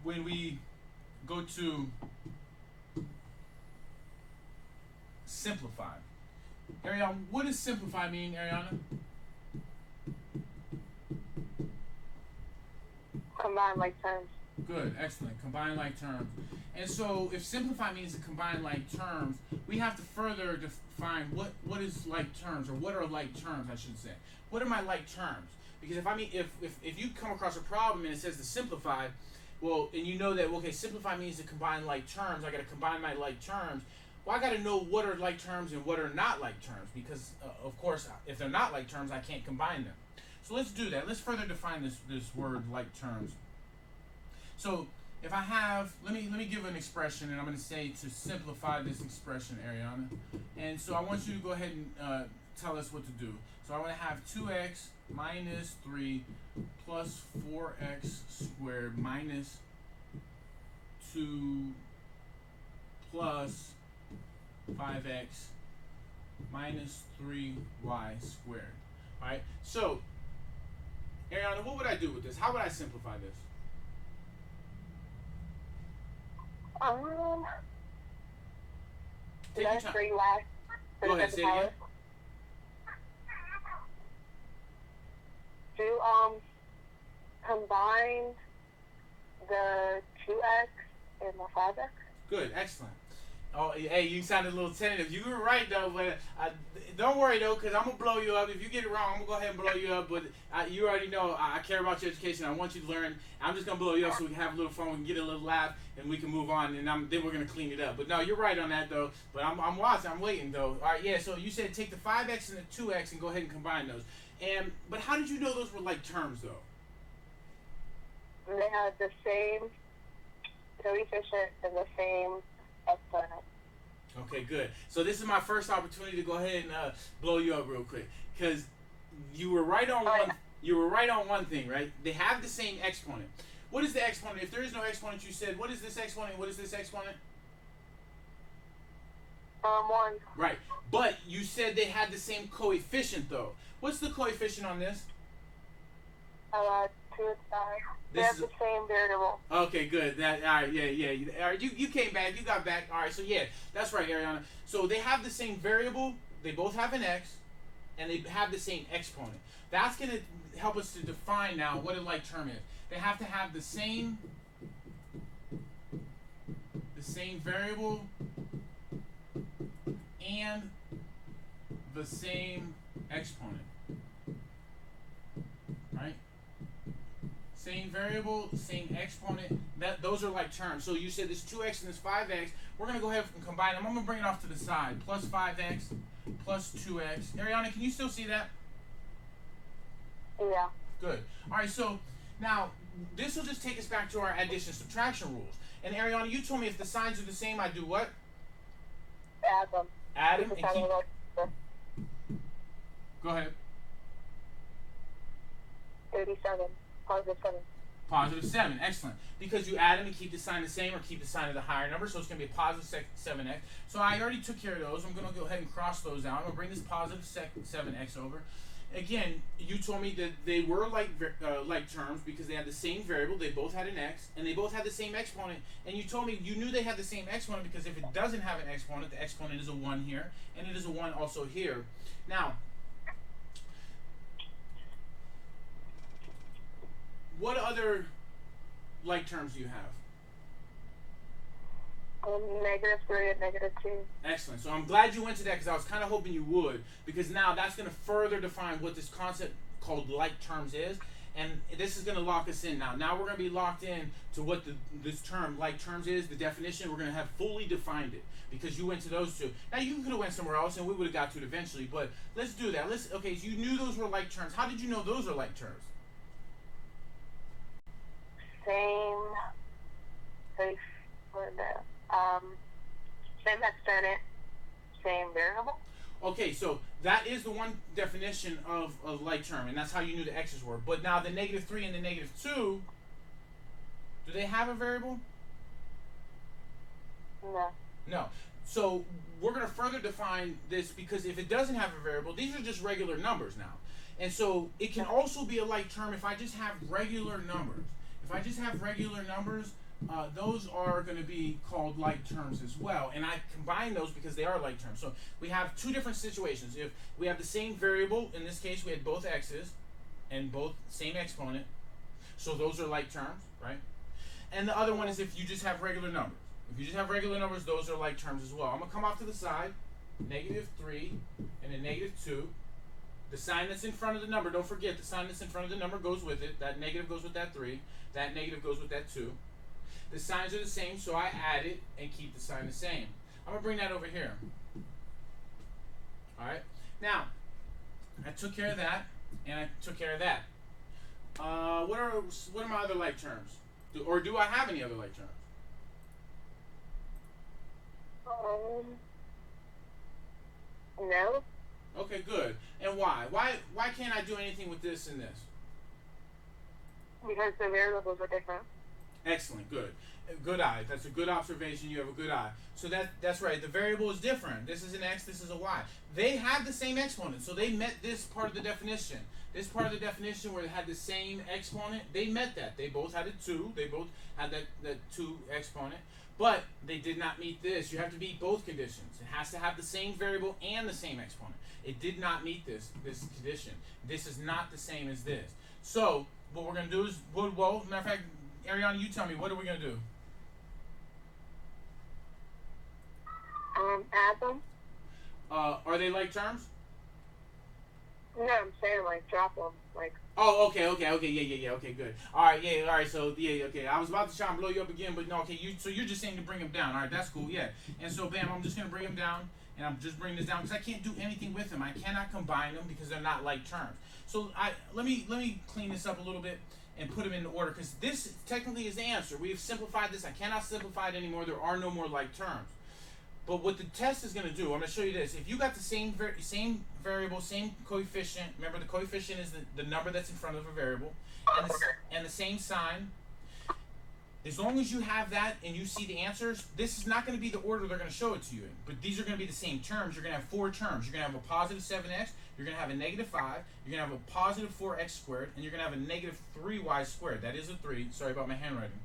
Speaker 1: when we go to simplify. Airieanna, what does simplify mean, Airieanna?
Speaker 2: Combine like terms.
Speaker 1: Good, excellent. Combine like terms. And so if simplify means to combine like terms, we have to further define what is like terms, or what are like terms, I should say. What are my like terms? Because if you come across a problem and it says to simplify, well, and you know that, okay, simplify means to combine like terms, I got to combine my like terms. Well, I got to know what are like terms and what are not like terms, because of course, if they're not like terms, I can't combine them. So let's do that. Let's further define this word like terms. So if I have, let me give an expression, and I'm going to say to simplify this expression, Airieanna. And so I want you to go ahead and tell us what to do. So I want to have 2x minus 3 plus 4x squared minus 2 plus 5x minus 3y squared. All right. So Airieanna, what would I do with this? How would I simplify this? Take your time.
Speaker 2: 3 last.
Speaker 1: Go ahead, say it again.
Speaker 2: To combine the 2x and the 5x.
Speaker 1: Good, excellent. Oh, hey, you sounded a little tentative. You were right though, but don't worry though, because I'm gonna blow you up. If you get it wrong, I'm gonna go ahead and blow you up. But you already know I care about your education. I want you to learn. I'm just gonna blow you up so we can have a little fun, we can get a little laugh, and we can move on. And then we're gonna clean it up. But no, you're right on that though. But I'm watching. I'm waiting though. All right, yeah. So you said take the 5x and the 2x and go ahead and combine those. But how did you know those were like terms though?
Speaker 2: They had the same coefficient and the same exponent.
Speaker 1: Okay, good. So this is my first opportunity to go ahead and blow you up real quick, because you were right on one. You were right on one thing, right? They have the same exponent. What is the exponent? If there is no exponent, you said, what is this exponent? What is this exponent?
Speaker 2: 1.
Speaker 1: Right. But you said they had the same coefficient, though. What's the coefficient on this?
Speaker 2: 2 and 5. They have the same variable.
Speaker 1: Okay, good. All right, yeah. All right, you came back. You got back. All right, so yeah, that's right, Airieanna. So they have the same variable. They both have an x, and they have the same exponent. That's going to help us to define now what a like term is. They have to have the same variable and the same exponent. Right? Same variable, same exponent. Those are like terms. So you said this 2x and this 5x. We're going to go ahead and combine them. I'm going to bring it off to the side. Plus 5x plus 2x. Airieanna, can you still see that?
Speaker 2: Yeah.
Speaker 1: Good. All right, so now this will just take us back to our addition subtraction rules. And Airieanna, you told me if the signs are the same, I do what?
Speaker 2: Add them.
Speaker 1: Add them and keep. Go ahead.
Speaker 2: 37. Positive 7.
Speaker 1: Positive 7, excellent. Because you add them and keep the sign the same or keep the sign of the higher number, so it's going to be a positive 7x. So I already took care of those. I'm going to go ahead and cross those out. I'm going to bring this positive 7x over. Again, you told me that they were like terms because they had the same variable, they both had an x, and they both had the same exponent. And you told me you knew they had the same exponent because if it doesn't have an exponent, the exponent is a 1 here, and it is a 1 also here. Now, what other like terms do you have?
Speaker 2: -3 and -2.
Speaker 1: Excellent. So I'm glad you went to that because I was kind of hoping you would, because now that's going to further define what this concept called like terms is, and this is going to lock us in now. Now we're going to be locked in to what this term like terms is, the definition. We're going to have fully defined it because you went to those two. Now you could have went somewhere else and we would have got to it eventually, but let's do that. Okay, so you knew those were like terms. How did you know those are like terms?
Speaker 2: Same exponent, same variable.
Speaker 1: Okay, so that is the one definition of a like term, and that's how you knew the x's were. But now the -3 and the -2, do they have a variable?
Speaker 2: No.
Speaker 1: No. So we're going to further define this because if it doesn't have a variable, these are just regular numbers now. And so it can also be a like term if I just have regular numbers. If I just have regular numbers, those are going to be called like terms as well. And I combine those because they are like terms. So we have two different situations. If we have the same variable, in this case we had both x's and both same exponent. So those are like terms, right? And the other one is if you just have regular numbers. If you just have regular numbers, those are like terms as well. I'm going to come off to the side, -3 and a -2. The sign that's in front of the number, don't forget, the sign that's in front of the number goes with it. That negative goes with that 3. That negative goes with that 2. The signs are the same, so I add it and keep the sign the same. I'm going to bring that over here. Alright? Now, I took care of that, and I took care of that. What are my other like terms? Or do I have any other like terms?
Speaker 2: No.
Speaker 1: Okay, good. And why? Why can't I do anything with this and this?
Speaker 2: Because the variables are different.
Speaker 1: Excellent, good. Good eye. That's a good observation. You have a good eye. So that's right. The variable is different. This is an x, this is a y. They have the same exponent, so they met this part of the definition. This part of the definition where they had the same exponent, they met that. They both had a 2. They both had that 2 exponent. But they did not meet this. You have to meet both conditions. It has to have the same variable and the same exponent. It did not meet this condition. This is not the same as this. So what we're going to do is, well, matter of fact, Airieanna, you tell me, what are we going to do?
Speaker 2: Add them.
Speaker 1: Are they like terms?
Speaker 2: No, I'm saying like drop them, like.
Speaker 1: Oh, okay, yeah, okay, good. All right, so yeah, okay. I was about to try and blow you up again, but no, okay. So you're just saying to bring them down. All right, that's cool, yeah. And so, bam, I'm just gonna bring them down, and I'm just bringing this down because I can't do anything with them. I cannot combine them because they're not like terms. So let me clean this up a little bit and put them in order because this technically is the answer. We've simplified this. I cannot simplify it anymore. There are no more like terms. But what the test is going to do, I'm going to show you this. If you got the same variable, same coefficient, remember the coefficient is the number that's in front of a variable, and the same sign, as long as you have that and you see the answers, this is not going to be the order they're going to show it to you in. But these are going to be the same terms. You're going to have 4 terms. You're going to have a positive 7x, you're going to have a negative 5, you're going to have a positive 4x squared, and you're going to have a negative 3y squared. That is a 3. Sorry about my handwriting.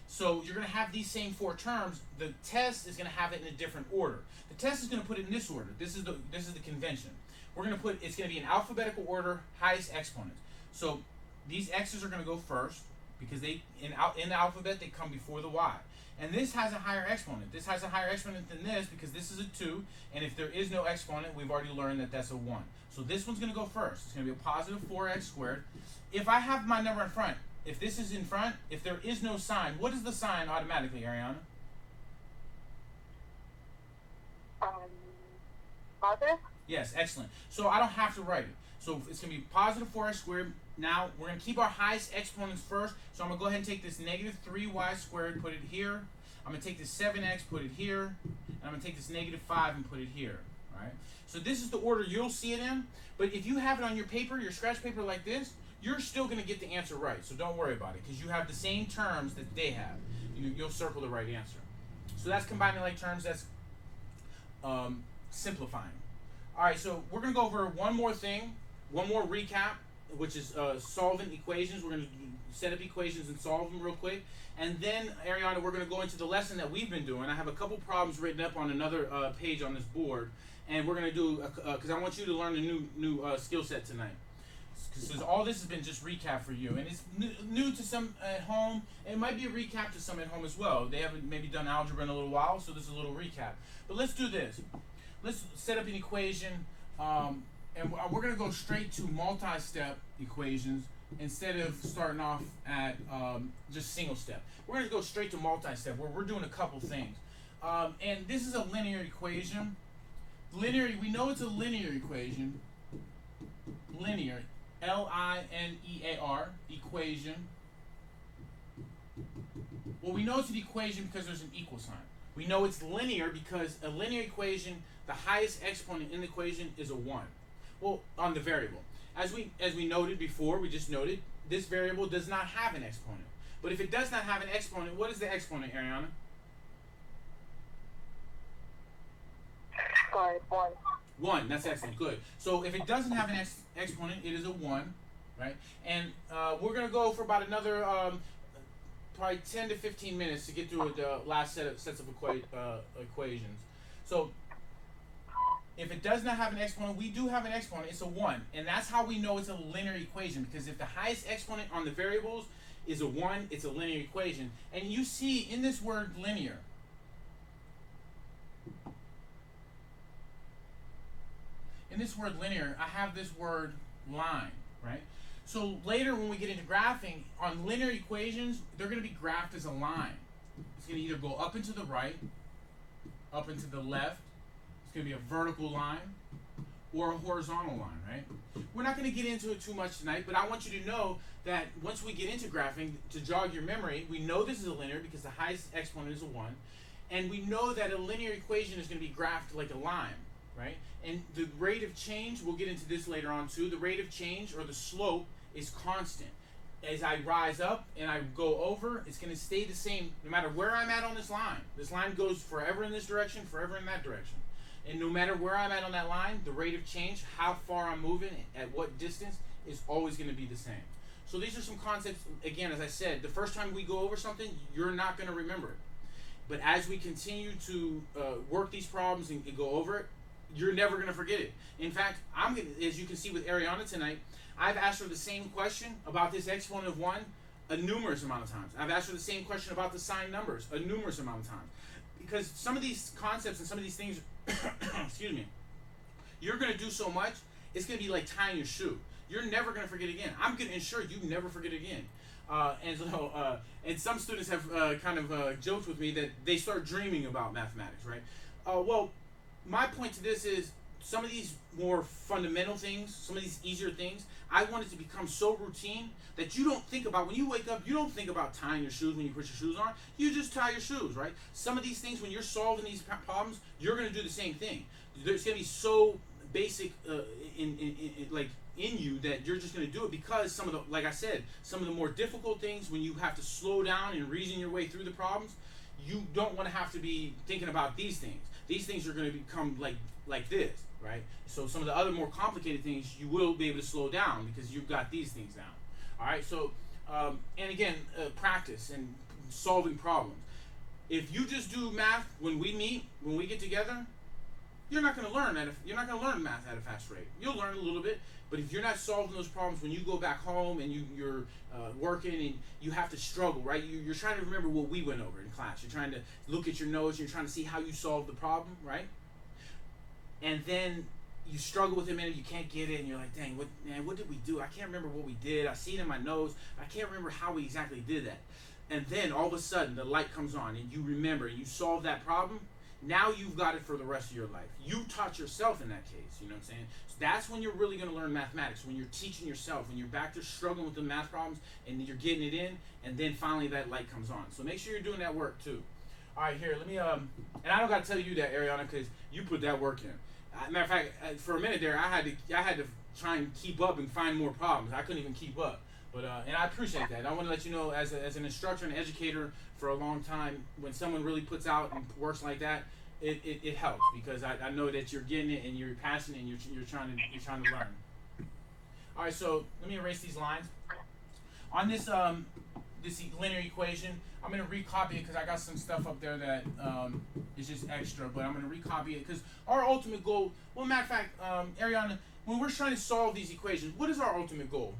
Speaker 1: So you're going to have these same 4 terms. The test is going to have it in a different order. The test is going to put it in this order. This is the convention. We're going to put, it's going to be in alphabetical order, highest exponent. So these x's are going to go first because they in the alphabet they come before the y. And this has a higher exponent. This has a higher exponent than this because this is a 2, and if there is no exponent, we've already learned that that's a 1. So this one's going to go first. It's going to be a positive 4x squared. If I have my number in front, if this is in front, if there is no sign, what is the sign automatically, Airieanna?
Speaker 2: Positive?
Speaker 1: Yes, excellent. So I don't have to write it. So it's going to be positive 4x squared Now, we're going to keep our highest exponents first. So I'm going to go ahead and take this negative 3y squared, put it here. I'm going to take this 7x, put it here. And I'm going to take this negative 5 and put it here. All right? So this is the order you'll see it in. But if you have it on your paper, your scratch paper like this, you're still going to get the answer right. So don't worry about it, because you have the same terms that they have. You'll circle the right answer. So that's combining like terms. That's simplifying. All right, so we're going to go over one more thing, one more recap, which is solving equations. We're going to set up equations and solve them real quick. And then, Airieanna, we're going to go into the lesson that we've been doing. I have a couple problems written up on another page on this board. And we're going to do, because I want you to learn a new skill set tonight. Because all this has been just recap for you. And it's new to some at home. It might be a recap to some at home as well. They haven't maybe done algebra in a little while, so this is a little recap. But let's do this. Let's set up an equation. And we're going to go straight to multi-step equations instead of starting off at just single step. We're going to go straight to multi-step where we're doing a couple things. And this is a linear equation. Linear, we know it's a linear equation. Linear, L-I-N-E-A-R, equation. Well, we know it's an equation because there's an equal sign. We know it's linear because a linear equation, the highest exponent in the equation is a 1. Well, on the variable. As we noted before, we just noted, this variable does not have an exponent. But if it does not have an exponent, what is the exponent, Airieanna?
Speaker 2: Sorry, 1.
Speaker 1: 1, that's excellent, good. So if it doesn't have an exponent, it is a 1, right? And we're going to go for about another probably 10 to 15 minutes to get through the last sets of equations. So if it does not have an exponent, we do have an exponent, it's a 1. And that's how we know it's a linear equation, because if the highest exponent on the variables is a 1, it's a linear equation. And you see in this word linear, I have this word line, right? So later when we get into graphing, on linear equations, they're going to be graphed as a line. It's going to either go up and to the right, up and to the left. It's going to be a vertical line or a horizontal line, right? We're not going to get into it too much tonight, but I want you to know that once we get into graphing, to jog your memory, we know this is a linear because the highest exponent is a 1. And we know that a linear equation is going to be graphed like a line, right? And the rate of change, we'll get into this later on too, the rate of change or the slope is constant. As I rise up and I go over, it's going to stay the same no matter where I'm at on this line. This line goes forever in this direction, forever in that direction. And no matter where I'm at on that line, the rate of change, how far I'm moving, at what distance, is always going to be the same. So these are some concepts, again, as I said, the first time we go over something, you're not going to remember it. But as we continue to work these problems and go over it, you're never going to forget it. In fact, as you can see with Airieanna tonight, I've asked her the same question about this exponent of 1 a numerous amount of times. I've asked her the same question about the sign numbers a numerous amount of times. Because some of these concepts and some of these things, excuse me, you're going to do so much, it's going to be like tying your shoe. You're never going to forget again. I'm going to ensure you never forget again. And some students have joked with me that they start dreaming about mathematics, right? Well, my point to this is some of these more fundamental things, some of these easier things, I want it to become so routine that you don't think about, when you wake up, you don't think about tying your shoes when you put your shoes on. You just tie your shoes, right? Some of these things, when you're solving these problems, you're going to do the same thing. There's going to be so basic in you that you're just going to do it because some of the, like I said, some of the more difficult things, when you have to slow down and reason your way through the problems, you don't want to have to be thinking about these things. These things are going to become like this, right? So some of the other more complicated things, you will be able to slow down because you've got these things down. All right, so, and again, practice and solving problems. If you just do math when we meet, when we get together, you're not going to learn math at a fast rate. You'll learn a little bit, but if you're not solving those problems when you go back home and you're working and you have to struggle, right? You're trying to remember what we went over in class. You're trying to look at your notes. You're trying to see how you solved the problem, right? And then you struggle with it, and you can't get it, and you're like, dang, what did we do? I can't remember what we did. I see it in my notes. I can't remember how we exactly did that. And then all of a sudden, the light comes on, and you remember, you solve that problem. now you've got it for the rest of your life. You taught yourself in that case, you know what I'm saying? So that's when you're really going to learn mathematics, when you're teaching yourself, when you're back to struggling with the math problems and you're getting it in, and then finally that light comes on. So make sure you're doing that work too. All right, here, let me, and I don't got to tell you that, Airieanna, because you put that work in. Matter of fact, for a minute there, I had to try and keep up and find more problems. I couldn't even keep up. But and I appreciate that. I want to let you know, as an instructor and educator for a long time, when someone really puts out and works like that, it helps, because I know that you're getting it and you're passionate and you're trying to learn. All right, so let me erase these lines on this this linear equation. I'm gonna recopy it because I got some stuff up there that is just extra, but I'm gonna recopy it because our ultimate goal. Well, matter of fact, Airieanna, when we're trying to solve these equations, what is our ultimate goal?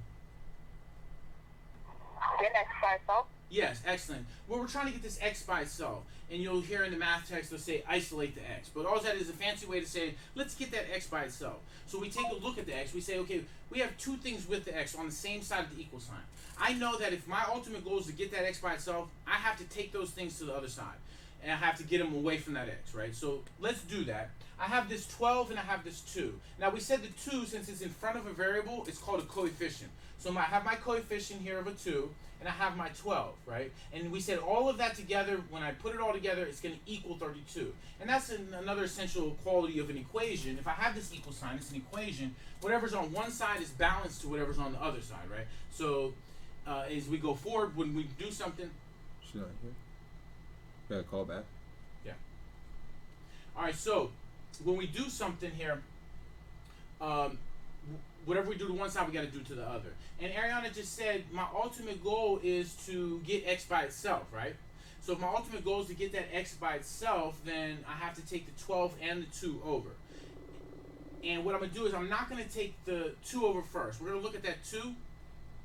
Speaker 2: Get x by itself.
Speaker 1: Yes, excellent. Well, we're trying to get this x by itself, and you'll hear in the math text they'll say isolate the x, but all that is a fancy way to say let's get that x by itself. So we take a look at the x. We say, okay, we have two things with the x on the same side of the equal sign. I know that if my ultimate goal is to get that x by itself, I have to take those things to the other side, and I have to get them away from that x, right? So let's do that. I have this 12 and I have this 2. Now we said the 2, since it's in front of a variable, it's called a coefficient. So I have my coefficient here of a 2, and I have my 12, right? And we said all of that together, when I put it all together, it's going to equal 32. And that's another essential quality of an equation. If I have this equal sign, it's an equation. Whatever's on one side is balanced to whatever's on the other side, right? So as we go forward, when we do something...
Speaker 3: She's not here. Got a call back?
Speaker 1: Yeah. All right, so when we do something here, whatever we do to one side, we got to do to the other. And Airieanna just said, my ultimate goal is to get x by itself, right? So if my ultimate goal is to get that x by itself, then I have to take the 12 and the 2 over. And what I'm going to do is I'm not going to take the 2 over first. We're going to look at that 2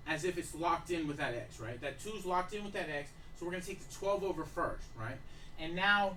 Speaker 1: as if it's locked in with that x, right? That 2 is locked in with that x, so we're going to take the 12 over first, right? And now,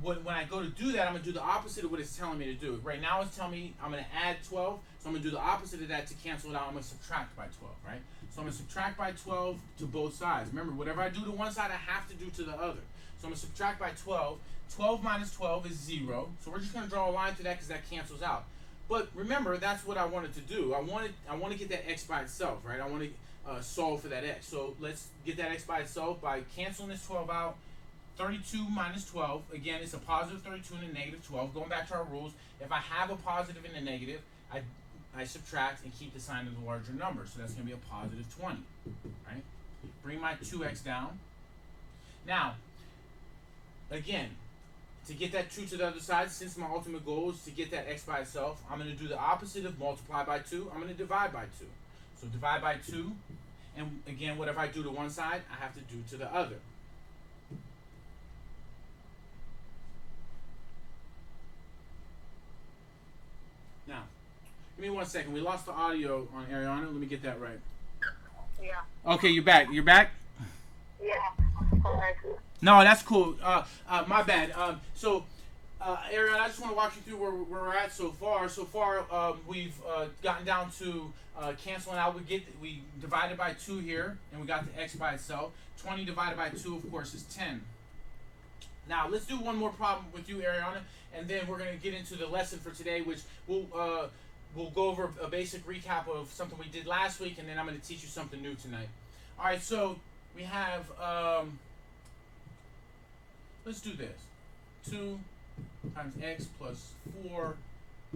Speaker 1: when I go to do that, I'm going to do the opposite of what it's telling me to do. Right now it's telling me I'm going to add 12, so I'm going to do the opposite of that to cancel it out. I'm going to subtract by 12, right? So I'm going to subtract by 12 to both sides. Remember, whatever I do to one side, I have to do to the other. So I'm going to subtract by 12. 12 minus 12 is 0. So we're just going to draw a line through that because that cancels out. But remember, that's what I wanted to do. I want to get that x by itself, right? I want to solve for that x. So let's get that x by itself by canceling this 12 out. 32 minus 12, again, it's a positive 32 and a negative 12. Going back to our rules, if I have a positive and a negative, I subtract and keep the sign of the larger number. So that's going to be a positive 20, right? Bring my 2x down. Now, again, to get that 2 to the other side, since my ultimate goal is to get that x by itself, I'm going to do the opposite of multiply by 2. I'm going to divide by 2. So divide by 2, and again, whatever I do to one side, I have to do to the other. Now, give me 1 second. We lost the audio on Airieanna. Let me get that right.
Speaker 2: Yeah.
Speaker 1: Okay, you're back. You're back?
Speaker 2: Yeah. Okay.
Speaker 1: No, that's cool. My bad. Airieanna, I just want to walk you through where we're at so far. So far, we've gotten down to canceling out. We divided by 2 here, and we got the x by itself. 20 divided by 2, of course, is 10. Now, let's do one more problem with you, Airieanna, and then we're going to get into the lesson for today, which we'll go over a basic recap of something we did last week, and then I'm going to teach you something new tonight. All right, so we have, let's do this. 2 times x plus 4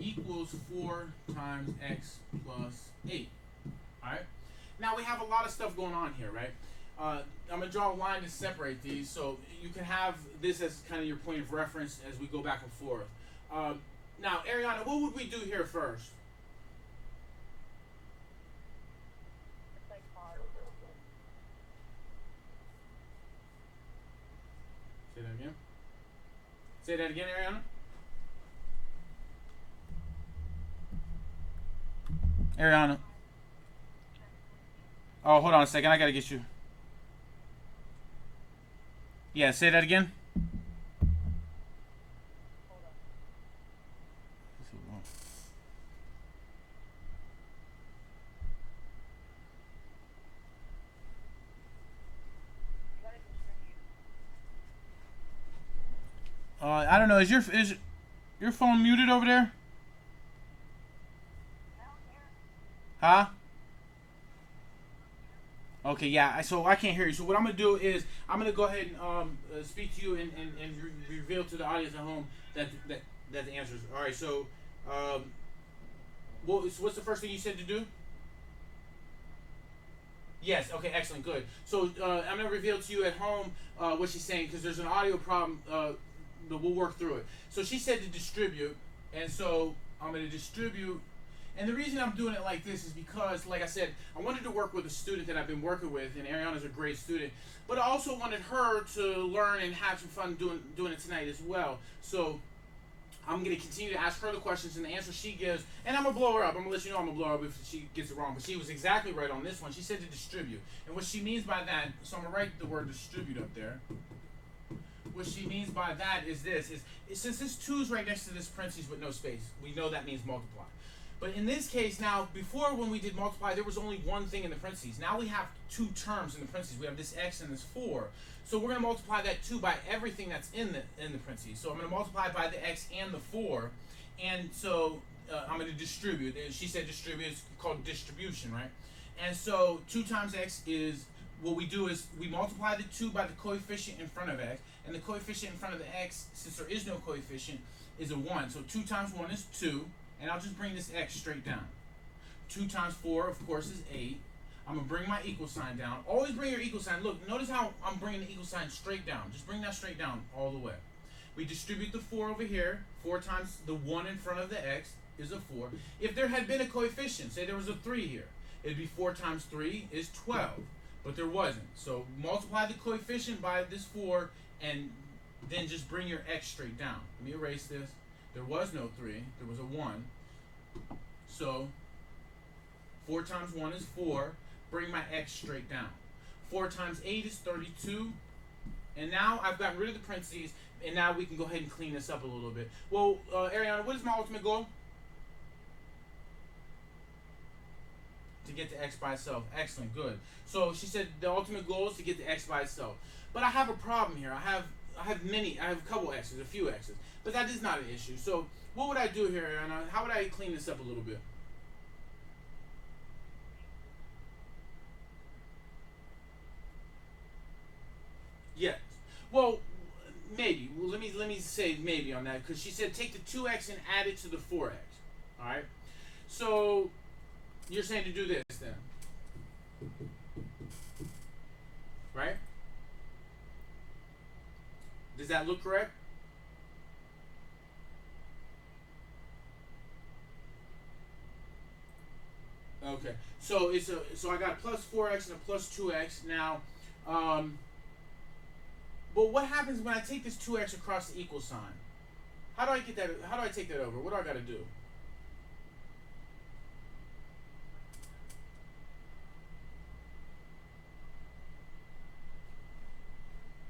Speaker 1: equals 4 times x plus 8. All right? Now, we have a lot of stuff going on here, right? I'm going to draw a line to separate these, so you can have this as kind of your point of reference as we go back and forth. Now, Airieanna, what would we do here first? Say that again. Say that again, Airieanna. Airieanna. Oh, hold on a second. I got to get you. Yeah, say that again. I don't know. Is your phone muted over there? Huh? Okay, yeah. So I can't hear you. So what I'm gonna do is I'm gonna go ahead and speak to you and reveal to the audience at home that the answer is all right. So, what's the first thing you said to do? Yes. Okay. Excellent. Good. So I'm gonna reveal to you at home what she's saying because there's an audio problem. But we'll work through it. So she said to distribute, and so I'm gonna distribute. And the reason I'm doing it like this is because, like I said, I wanted to work with a student that I've been working with, and Airieanna's a great student. But I also wanted her to learn and have some fun doing it tonight as well. So I'm going to continue to ask her the questions, and the answer she gives, and I'm going to blow her up. I'm going to let you know I'm going to blow her up if she gets it wrong. But she was exactly right on this one. She said to distribute. And what she means by that, so I'm going to write the word distribute up there. What she means by that is this, since this 2 is right next to this parentheses with no space, we know that means multiply. But in this case now, before when we did multiply, there was only one thing in the parentheses. Now we have 2 terms in the parentheses. We have this x and this 4. So we're going to multiply that 2 by everything that's in the parentheses. So I'm going to multiply by the x and the 4. And so I'm going to distribute. She said distribute. It's called distribution, right? And so 2 times x is, what we do is we multiply the 2 by the coefficient in front of x. And the coefficient in front of the x, since there is no coefficient, is a 1. So 2 times 1 is 2. And I'll just bring this x straight down. 2 times 4, of course, is 8. I'm going to bring my equal sign down. Always bring your equal sign. Look, notice how I'm bringing the equal sign straight down. Just bring that straight down all the way. We distribute the 4 over here. 4 times the 1 in front of the x is a 4. If there had been a coefficient, say there was a 3 here, it'd be 4 times 3 is 12. But there wasn't. So multiply the coefficient by this 4, and then just bring your x straight down. Let me erase this. There was no 3. There was a 1. So 4 times 1 is 4. Bring my x straight down. 4 times 8 is 32. And now I've gotten rid of the parentheses, and now we can go ahead and clean this up a little bit. Well, Airieanna, what is my ultimate goal? To get the x by itself. Excellent, good. So she said the ultimate goal is to get the x by itself. But I have a problem here. I have a couple x's, a few x's. But that is not an issue. So what would I do here, Airieanna? How would I clean this up a little bit? Yes. Well, maybe. Well, let me say maybe on that, because she said take the 2x and add it to the 4x. All right. So you're saying to do this then, right? Does that look correct? Okay. So so I got a plus 4x and a plus 2x now. But what happens when I take this 2x across the equal sign? How do I get that? How do I take that over? What do I got to do?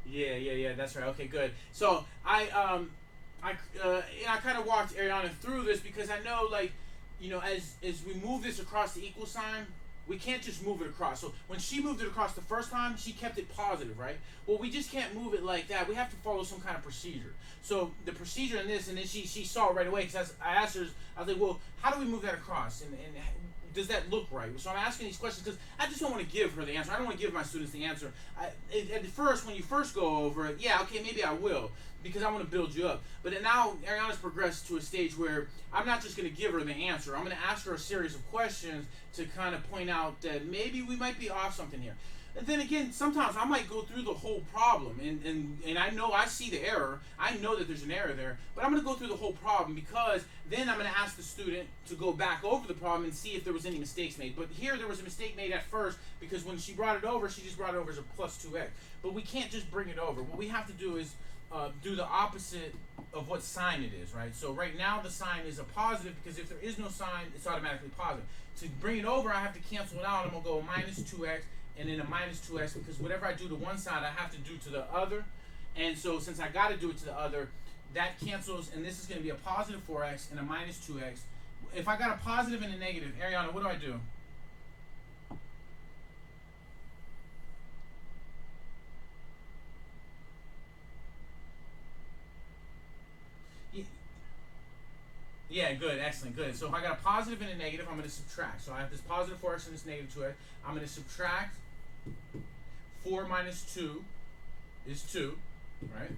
Speaker 1: Yeah, that's right. Okay, good. So I kind of walked Airieanna through this because I know, like, you know, as we move this across the equal sign, we can't just move it across. So when she moved it across the first time, she kept it positive, right? Well, we just can't move it like that. We have to follow some kind of procedure. So the procedure in this, and then she saw it right away, because I asked her, I was like, well, how do we move that across? And does that look right? So I'm asking these questions because I just don't want to give her the answer. I don't want to give my students the answer. At first, when you first go over it, yeah, okay, maybe I will, because I want to build you up. But then now Airieanna's progressed to a stage where I'm not just going to give her the answer. I'm going to ask her a series of questions to kind of point out that maybe we might be off something here. And then again, sometimes I might go through the whole problem, and I know I see the error. I know that there's an error there, but I'm going to go through the whole problem, because then I'm going to ask the student to go back over the problem and see if there was any mistakes made. But here there was a mistake made at first, because when she brought it over, she just brought it over as a plus 2x. But we can't just bring it over. What we have to do is do the opposite of what sign it is, right? So right now the sign is a positive, because if there is no sign, it's automatically positive. To bring it over, I have to cancel it out. I'm going to go minus 2x. And then a minus 2x, because whatever I do to one side, I have to do to the other. And so since I got to do it to the other, that cancels, and this is going to be a positive 4x and a minus 2x. If I got a positive and a negative, Airieanna, what do I do? Yeah, good, excellent, good. So if I got a positive and a negative, I'm going to subtract. So I have this positive 4x and this negative 2x. I'm going to subtract 4 minus 2 is 2, right?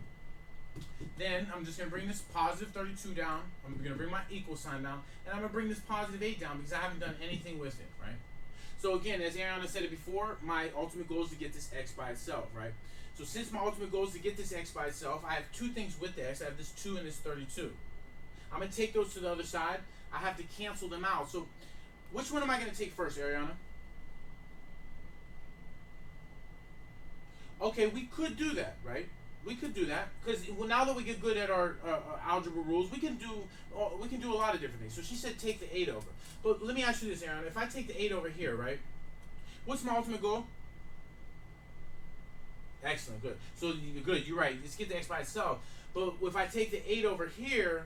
Speaker 1: Then I'm just going to bring this positive 32 down. I'm going to bring my equal sign down. And I'm going to bring this positive 8 down because I haven't done anything with it, right? So again, as Airieanna said it before, my ultimate goal is to get this x by itself, right? So since my ultimate goal is to get this x by itself, I have two things with the x. I have this 2 and this 32. I'm going to take those to the other side. I have to cancel them out. So which one am I going to take first, Airieanna? Okay, we could do that, right? We could do that because now that we get good at our algebra rules, we can do a lot of different things. So she said take the 8 over. But let me ask you this, Aaron. If I take the 8 over here, right? What's my ultimate goal? Excellent, good. So good, you're right. Let's get the x by itself. But if I take the 8 over here,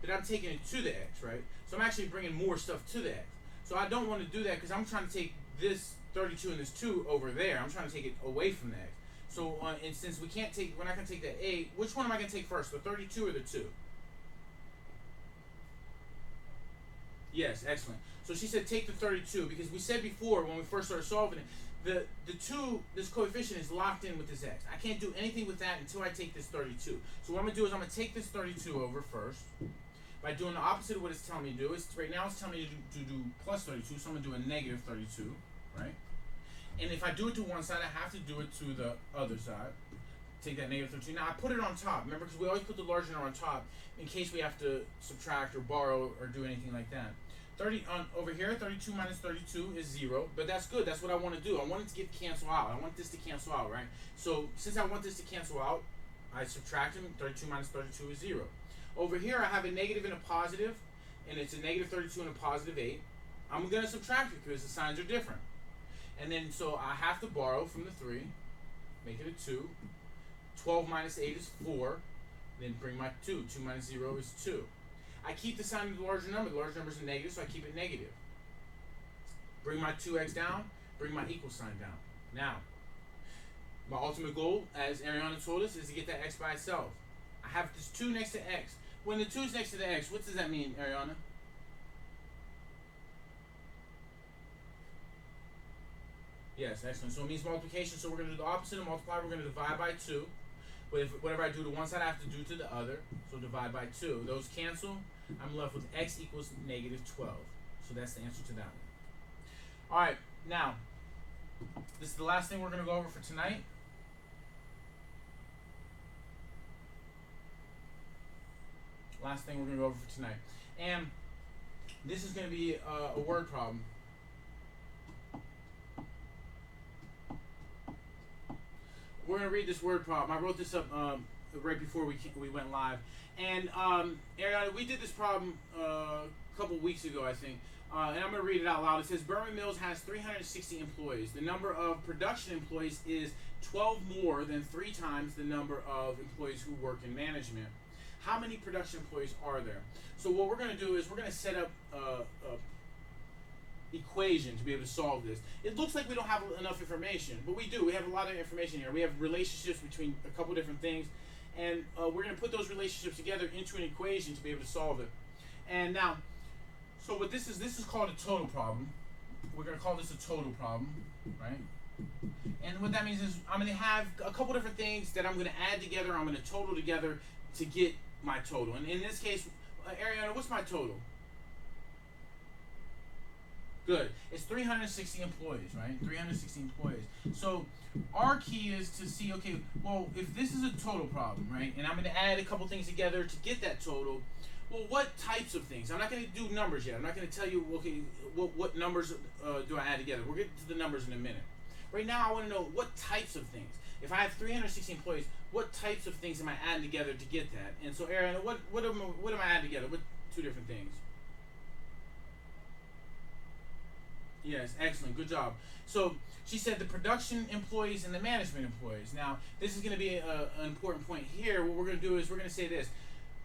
Speaker 1: then I'm taking it to the x, right? So I'm actually bringing more stuff to the x. So I don't want to do that because I'm trying to take this 32 and this 2 over there. I'm trying to take it away from the x. So and since we're not going to take that 8, which one am I going to take first, the 32 or the 2? Yes, excellent. So she said take the 32 because we said before when we first started solving it, the 2, this coefficient is locked in with this x. I can't do anything with that until I take this 32. So what I'm going to do is I'm going to take this 32 over first by doing the opposite of what it's telling me to do. Right now it's telling me to do plus 32, so I'm going to do a negative 32, right? And if I do it to one side, I have to do it to the other side. Take that negative 32. Now I put it on top, remember, because we always put the large number on top in case we have to subtract or borrow or do anything like that. Over here, 32 minus 32 is 0, but that's good. That's what I want to do. I want it to get cancel out. I want this to cancel out, right? So since I want this to cancel out, I subtract them. 32 minus 32 is 0. Over here, I have a negative and a positive, and it's a negative 32 and a positive 8. I'm going to subtract it because the signs are different. And then, so I have to borrow from the 3, make it a 2. 12 minus 8 is 4. Then bring my 2. 2 minus 0 is 2. I keep the sign of the larger number. The larger number is a negative, so I keep it negative. Bring my 2x down. Bring my equal sign down. Now, my ultimate goal, as Airieanna told us, is to get that x by itself. I have this 2 next to x. When the 2 is next to the x, what does that mean, Airieanna? Yes, excellent. So it means multiplication. So we're going to do the opposite of multiply. We're going to divide by 2. But whatever I do to one side, I have to do to the other. So divide by 2. Those cancel. I'm left with x equals negative 12. So that's the answer to that one. All right. Now, this is the last thing we're going to go over for tonight. Last thing we're going to go over for tonight. And this is going to be a word problem. We're going to read this word problem. I wrote this up right before we went live. And Airieanna, we did this problem a couple weeks ago, I think. And I'm going to read it out loud. It says, Berman Mills has 360 employees. The number of production employees is 12 more than 3 times the number of employees who work in management. How many production employees are there? So what we're going to do is we're going to set up a equation to be able to solve this. It looks like we don't have enough information, but we do. We have a lot of information here. We have relationships between a couple different things, and we're going to put those relationships together into an equation to be able to solve it. And now, so what this is called a total problem. We're going to call this a total problem, right? And what that means is I'm going to have a couple different things that I'm going to add together. I'm going to total together to get my total. And in this case, Airieanna, what's my total? Good. It's 360 employees, right? 360 employees. So our key is to see, okay, well, if this is a total problem, right, and I'm going to add a couple things together to get that total, well, what types of things? I'm not going to do numbers yet. I'm not going to tell you, okay, what numbers do I add together. We'll get to the numbers in a minute. Right now, I want to know what types of things. If I have 360 employees, what types of things am I adding together to get that? And so, Airieanna, what am I adding together? What 2 different things? Yes, excellent. Good job. So she said the production employees and the management employees. Now, this is going to be an important point here. What we're going to do is we're going to say this.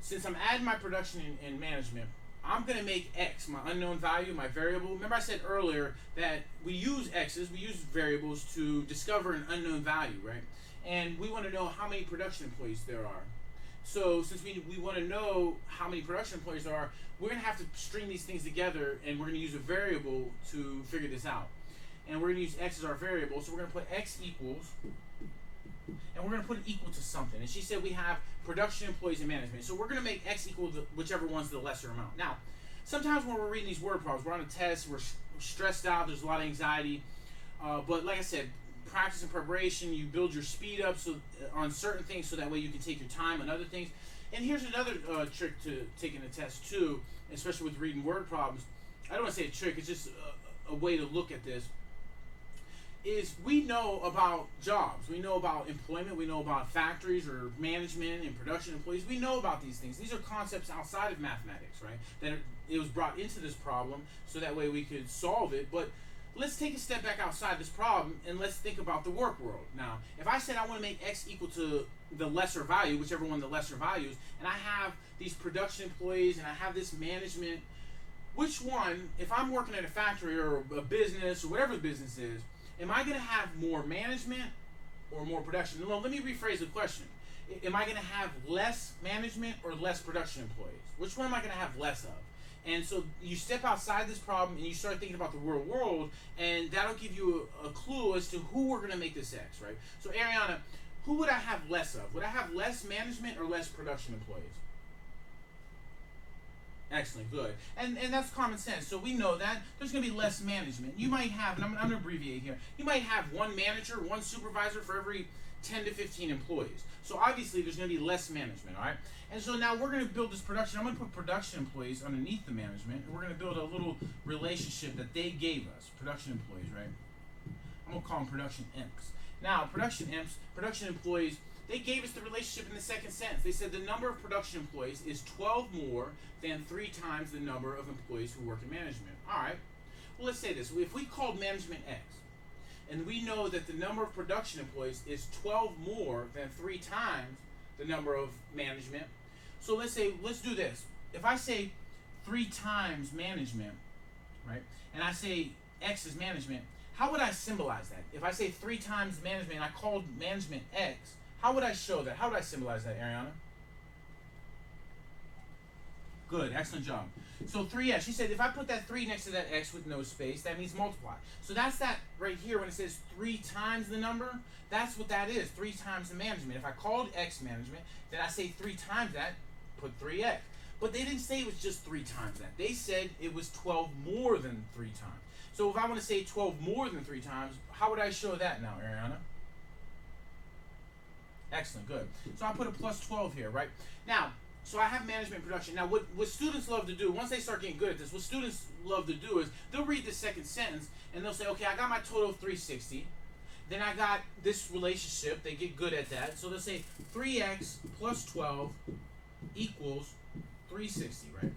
Speaker 1: Since I'm adding my production and management, I'm going to make x, my unknown value, my variable. Remember I said earlier that we use x's, we use variables to discover an unknown value, right? And we want to know how many production employees there are. So since we want to know how many production employees there are, we're going to have to string these things together, and we're going to use a variable to figure this out. And we're going to use x as our variable, so we're going to put x equals, and we're going to put it equal to something. And she said we have production employees and management. So we're going to make x equal to whichever one's the lesser amount. Now, sometimes when we're reading these word problems, we're on a test, we're stressed out, there's a lot of anxiety. But like I said, practice and preparation, you build your speed up so on certain things so that way you can take your time on other things. And here's another trick to taking a test too, especially with reading word problems. I don't want to say a trick, it's just a way to look at this. Is we know about jobs, we know about employment, we know about factories or management and production employees. We know about these things. These are concepts outside of mathematics, right? That it was brought into this problem so that way we could solve it. But let's take a step back outside this problem and let's think about the work world. Now, if I said I want to make x equal to the lesser value, whichever one the lesser value is, and I have these production employees and I have this management, which one, if I'm working at a factory or a business or whatever the business is, am I going to have more management or more production? No, let me rephrase the question. Am I going to have less management or less production employees? Which one am I going to have less of? And so you step outside this problem and you start thinking about the real world, and that'll give you a clue as to who we're going to make this x, right? So Airieanna, who would I have less of? Would I have less management or less production employees? Excellent, good. And that's common sense. So we know that there's going to be less management. You might have, and I'm going to abbreviate here, you might have one manager, one supervisor for every 10 to 15 employees. So obviously there's going to be less management, all right? And so now we're going to build this production. I'm going to put production employees underneath the management, and we're going to build a little relationship that they gave us, production employees, right? I'm going to call them production imps. Now, production imps, production employees, they gave us the relationship in the second sentence. They said the number of production employees is 12 more than 3 times the number of employees who work in management. All right. Well, let's say this. If we called management X, and we know that the number of production employees is 12 more than 3 times the number of management. So let's do this. If I say 3 times management, right, and I say X is management, how would I symbolize that? If I say 3 times management and I called management X, how would I show that? How would I symbolize that, Airieanna? Good, excellent job. So 3x, she said if I put that 3 next to that x with no space, that means multiply. So that's that right here when it says 3 times the number, that's what that is, 3 times the management. If I called x management, then I say 3 times that, put 3x. But they didn't say it was just 3 times that. They said it was 12 more than 3 times. So if I want to say 12 more than 3 times, how would I show that now, Airieanna? Excellent, good. So I put a plus 12 here, right? Now, so I have management production. Now, what students love to do, once they start getting good at this, what students love to do is they'll read the second sentence and they'll say, okay, I got my total of 360. Then I got this relationship. They get good at that. So they'll say 3x plus 12 equals 360, right?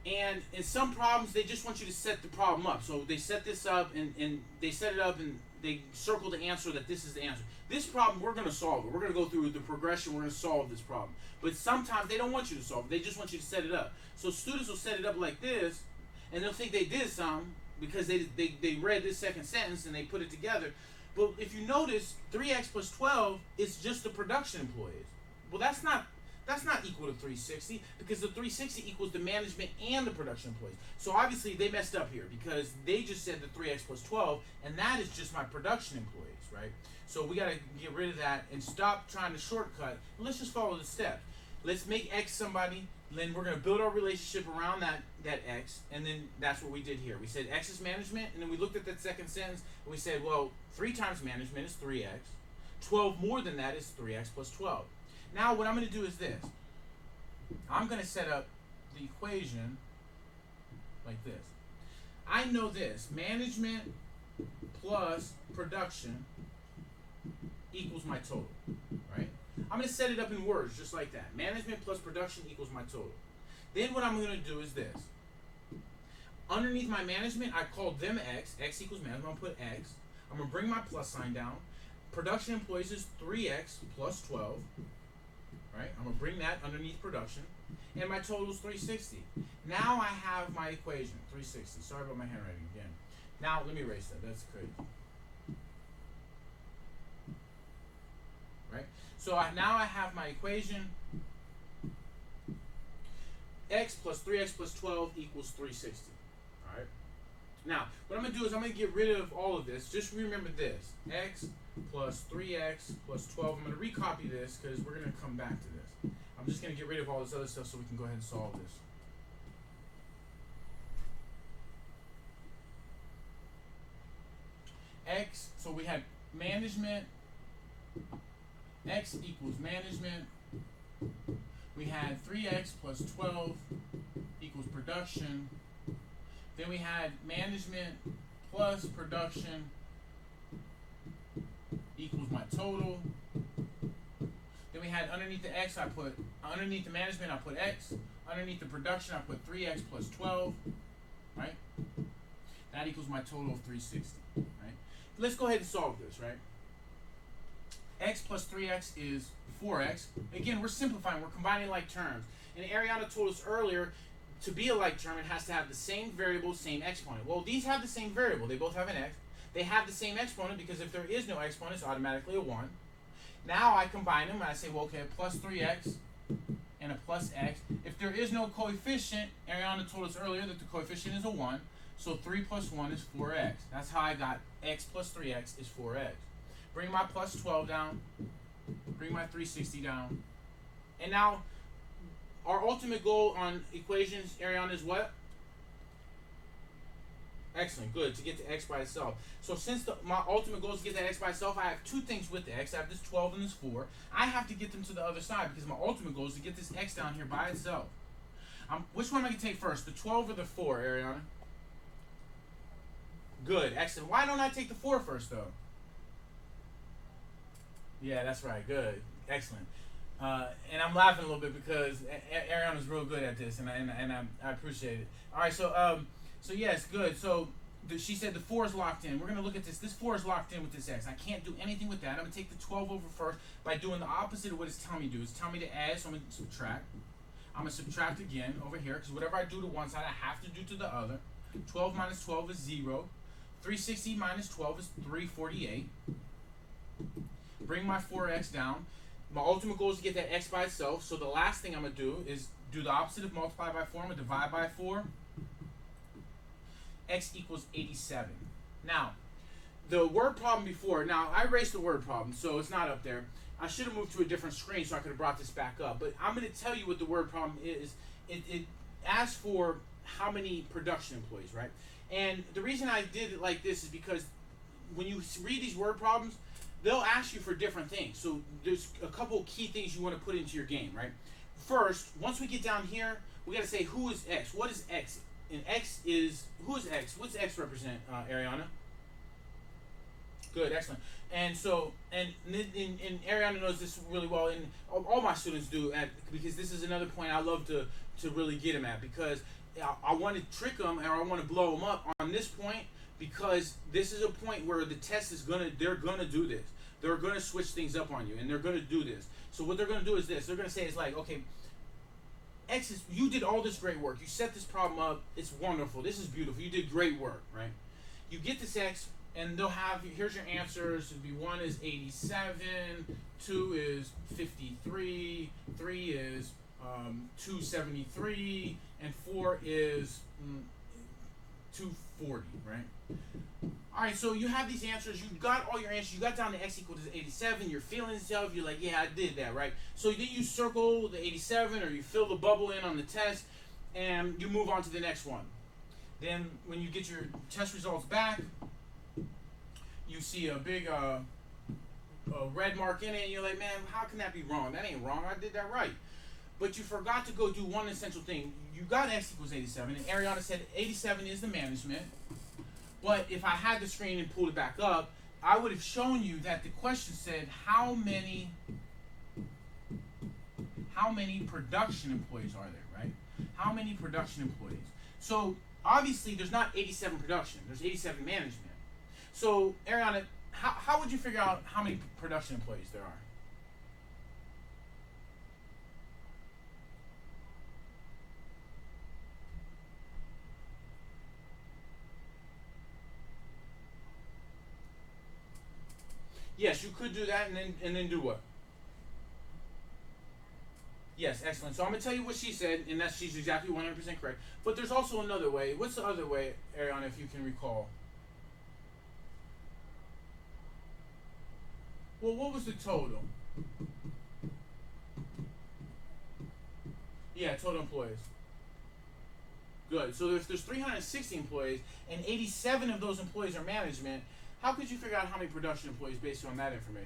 Speaker 1: And in some problems, they just want you to set the problem up. So they set this up and they set it up and they circle the answer that this is the answer. This problem, we're going to solve it. We're going to go through the progression. We're going to solve this problem. But sometimes they don't want you to solve it. They just want you to set it up. So students will set it up like this, and they'll think they did something because they read this second sentence and they put it together. But if you notice, 3x plus 12 is just the production employees. Well, that's not equal to 360 because the 360 equals the management and the production employees. So obviously they messed up here because they just said the 3x plus 12, and that is just my production employees, right? So we got to get rid of that and stop trying to shortcut. Let's just follow the steps. Let's make x somebody, then we're going to build our relationship around that x, and then that's what we did here. We said x is management, and then we looked at that second sentence, and we said, well, 3 times management is 3x. 12 more than that is 3x plus 12. Now what I'm going to do is this. I'm going to set up the equation like this. I know this. Management plus production equals my total, right? I'm going to set it up in words just like that. Management plus production equals my total. Then what I'm going to do is this. Underneath my management, I called them x. X equals management. I'm going to put x. I'm going to bring my plus sign down. Production employees is 3x plus 12. Right? I'm going to bring that underneath production. And my total is 360. Now I have my equation, 360. Sorry about my handwriting again. Now let me erase that. That's crazy. Right? So now I have my equation. X plus 3x plus 12 equals 360. All right. Now, what I'm going to do is I'm going to get rid of all of this. Just remember this. X plus 3x plus 12. I'm going to recopy this because we're going to come back to this. I'm just going to get rid of all this other stuff so we can go ahead and solve this. X, so we had management. X equals management. We had 3x plus 12 equals production. Then we had management plus production equals my total. Then we had underneath the x, underneath the management, I put x. Underneath the production, I put 3x plus 12. Right? That equals my total of 360. Right? Let's go ahead and solve this, right? X plus 3x is 4x. Again, we're simplifying. We're combining like terms. And Airieanna told us earlier, to be a like term, it has to have the same variable, same exponent. Well, these have the same variable. They both have an x. They have the same exponent because if there is no exponent, it's automatically a 1. Now I combine them and I say, well, okay, plus 3x and a plus x. If there is no coefficient, Airieanna told us earlier that the coefficient is a 1. So 3 plus 1 is 4x. That's how I got x plus 3x is 4x. Bring my plus 12 down. Bring my 360 down. And now, our ultimate goal on equations, Airieanna, is what? Excellent, good, to get to x by itself. So since my ultimate goal is to get that x by itself, I have two things with the x. I have this 12 and this 4. I have to get them to the other side because my ultimate goal is to get this x down here by itself. Which one am I going to take first, the 12 or the 4, Airieanna? Good, excellent. Why don't I take the 4 first, though? Yeah, that's right. Good. Excellent. And I'm laughing a little bit because Airieanna's real good at this, and I appreciate it. All right, so yes, good. So she said the 4 is locked in. We're going to look at this. This 4 is locked in with this x. I can't do anything with that. I'm going to take the 12 over first by doing the opposite of what it's telling me to do. It's telling me to add, so I'm going to subtract. I'm going to subtract again over here because whatever I do to one side, I have to do to the other. 12 minus 12 is 0. 360 minus 12 is 348. Bring my 4x down. My ultimate goal is to get that x by itself. So the last thing I'm going to do is do the opposite of multiply by 4. I'm going to divide by 4. X equals 87. Now, the word problem before. Now, I erased the word problem, so it's not up there. I should have moved to a different screen so I could have brought this back up. But I'm going to tell you what the word problem is. It asks for how many production employees, right? And the reason I did it like this is because when you read these word problems, they'll ask you for different things. So there's a couple key things you want to put into your game, right? First, once we get down here, we got to say who is x. What is x? And x is, who is x? What's x represent, Airieanna? Good, excellent. And so, and Airieanna knows this really well, and all my students do, because this is another point I love to really get them at, because I want to trick them, or I want to blow them up on this point, because this is a point where the test is they're gonna do this. They're gonna switch things up on you, and they're gonna do this. So what they're gonna do is this. They're gonna say it's like, okay, X is, you did all this great work. You set this problem up. It's wonderful. This is beautiful. You did great work, right? You get this X, and they'll have, here's your answers. It'll be 1 is 87, 2 is 53, 3 is 273, and 4 is 240, right? All right, so you have these answers. You got all your answers. You got down to x equals 87. You're feeling yourself. You're like, yeah, I did that, right? So then you circle the 87, or you fill the bubble in on the test, and you move on to the next one. Then when you get your test results back, you see a big a red mark in it, and you're like, man, how can that be wrong? That ain't wrong. I did that right. But you forgot to go do one essential thing. You got x equals 87, and Airieanna said 87 is the management. But if I had the screen and pulled it back up, I would have shown you that the question said how many production employees are there, right? How many production employees? So obviously there's not 87 production, there's 87 management. So Airieanna, how would you figure out how many production employees there are? Yes, you could do that, and then do what? Yes, excellent. So I'm gonna tell you what she said, and she's exactly 100% correct. But there's also another way. What's the other way, Airieanna, if you can recall? Well, what was the total? Yeah, total employees. Good. So if there's 360 employees and 87 of those employees are management, how could you figure out how many production employees based on that information?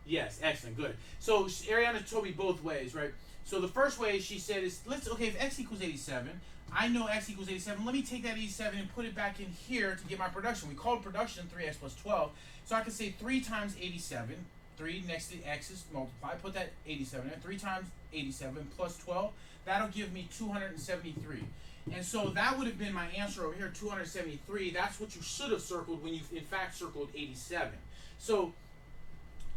Speaker 1: Yes, excellent, good. So Airieanna told me both ways, right? So the first way she said is, if x equals 87, I know x equals 87. Let me take that 87 and put it back in here to get my production. We called production 3x plus 12. So I can say 3 times 87. 3 next to x is multiply. Put that 87 in. 3 times 87 plus 12. That'll give me 273. And so that would have been my answer over here, 273. That's what you should have circled when you, in fact, circled 87. So,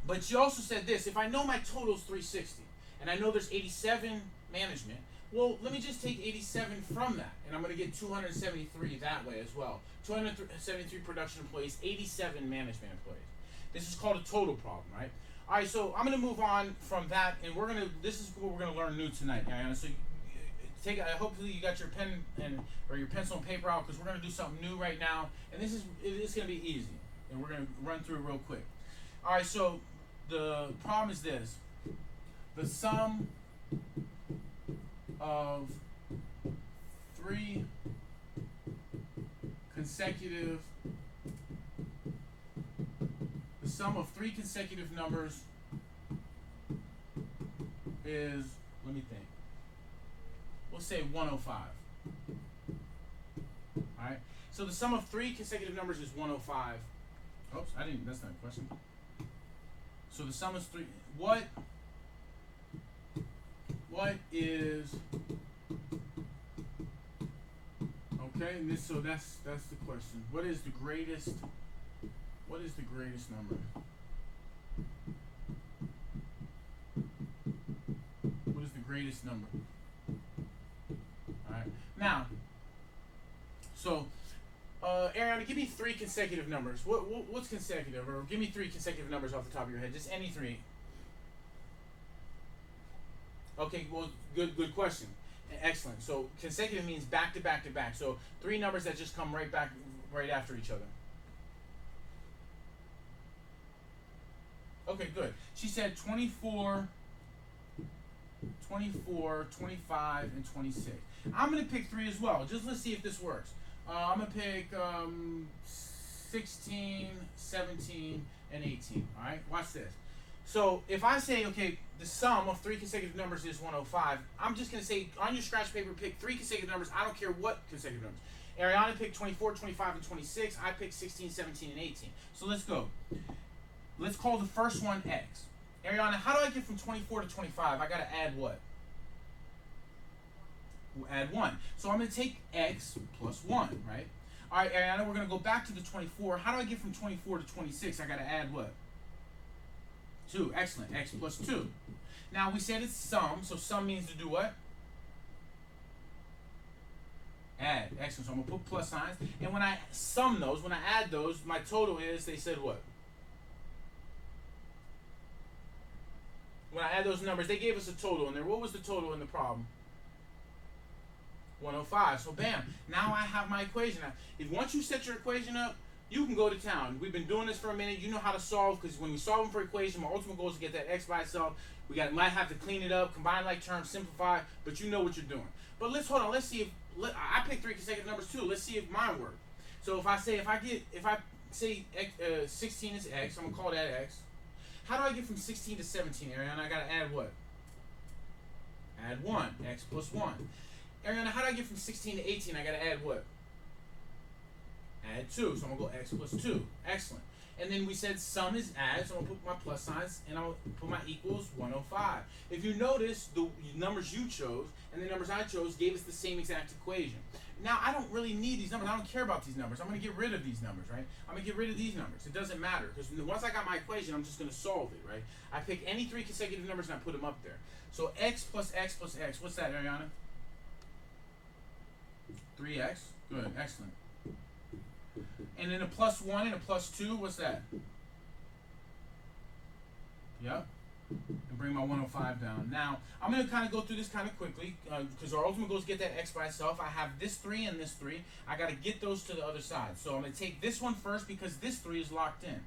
Speaker 1: but you also said this, if I know my total is 360, and I know there's 87 management, well, let me just take 87 from that, and I'm going to get 273 that way as well. 273 production employees, 87 management employees. This is called a total problem, right? All right, so I'm going to move on from that, and this is what we're going to learn new tonight, Airieanna. So hopefully you got your pen or your pencil and paper out, because we're going to do something new right now, and it's going to be easy, and we're going to run through it real quick. All right, so the problem is this. The sum of 3 consecutive numbers is, let me think, we'll say 105. Alright, so the sum of 3 consecutive numbers is 105. Oops, that's not a question. So the sum is 3. What is, okay, and so that's the question. What is the greatest number? What is the greatest number? Alright. Now, so Airieanna, give me 3 consecutive numbers. What's consecutive? Or give me 3 consecutive numbers off the top of your head. Just any 3. Okay, well, good question. Excellent. So consecutive means back to back to back. So 3 numbers that just come right after each other. Okay, good. She said 24, 25, and 26. I'm going to pick 3 as well. Just let's see if this works. I'm going to pick 16, 17, and 18. All right, watch this. So if I say, okay, the sum of 3 consecutive numbers is 105, I'm just going to say, on your scratch paper, pick 3 consecutive numbers. I don't care what consecutive numbers. Airieanna picked 24, 25, and 26. I picked 16, 17, and 18. So let's go. Let's call the first one x. Airieanna, how do I get from 24 to 25? I got to add what? We'll add 1. So I'm going to take x plus 1, right? All right, Airieanna, we're going to go back to the 24. How do I get from 24 to 26? I got to add what? 2. Excellent. X plus 2. Now, we said it's sum, so sum means to do what? Add. Excellent. So I'm going to put plus signs. And when I sum those, when I add those, my total is, they said what? When I add those numbers, they gave us a total in there. What was the total in the problem? 105. So bam, now I have my equation. Now, if once you set your equation up, you can go to town. We've been doing this for a minute. You know how to solve, because when we solve them for equation, my ultimate goal is to get that x by itself. Might have to clean it up, combine like terms, simplify, but you know what you're doing. But hold on. Let's see if I picked 3 consecutive numbers too. Let's see if mine work. So if I say 16 is x, I'm gonna call that x. How do I get from 16 to 17, Airieanna? I gotta add what? Add 1. X plus 1. Airieanna, how do I get from 16 to 18? I gotta add what? Add 2. So I'm gonna go x plus 2. Excellent. And then we said sum is add, so I'm gonna put my plus signs and I'll put my equals 105. If you notice, the numbers you chose and the numbers I chose gave us the same exact equation. Now, I don't really need these numbers. I don't care about these numbers. I'm going to get rid of these numbers, right? I'm going to get rid of these numbers. It doesn't matter, because once I got my equation, I'm just going to solve it, right? I pick any 3 consecutive numbers and I put them up there. So x plus x plus x. What's that, Airieanna? 3x. Good. Excellent. And then a plus 1 and a plus 2. What's that? Yep. And bring my 105 down. Now, I'm going to kind of go through this kind of quickly because our ultimate goal is to get that x by itself. I have this 3 and this 3. I got to get those to the other side. So I'm going to take this one first because this 3 is locked in.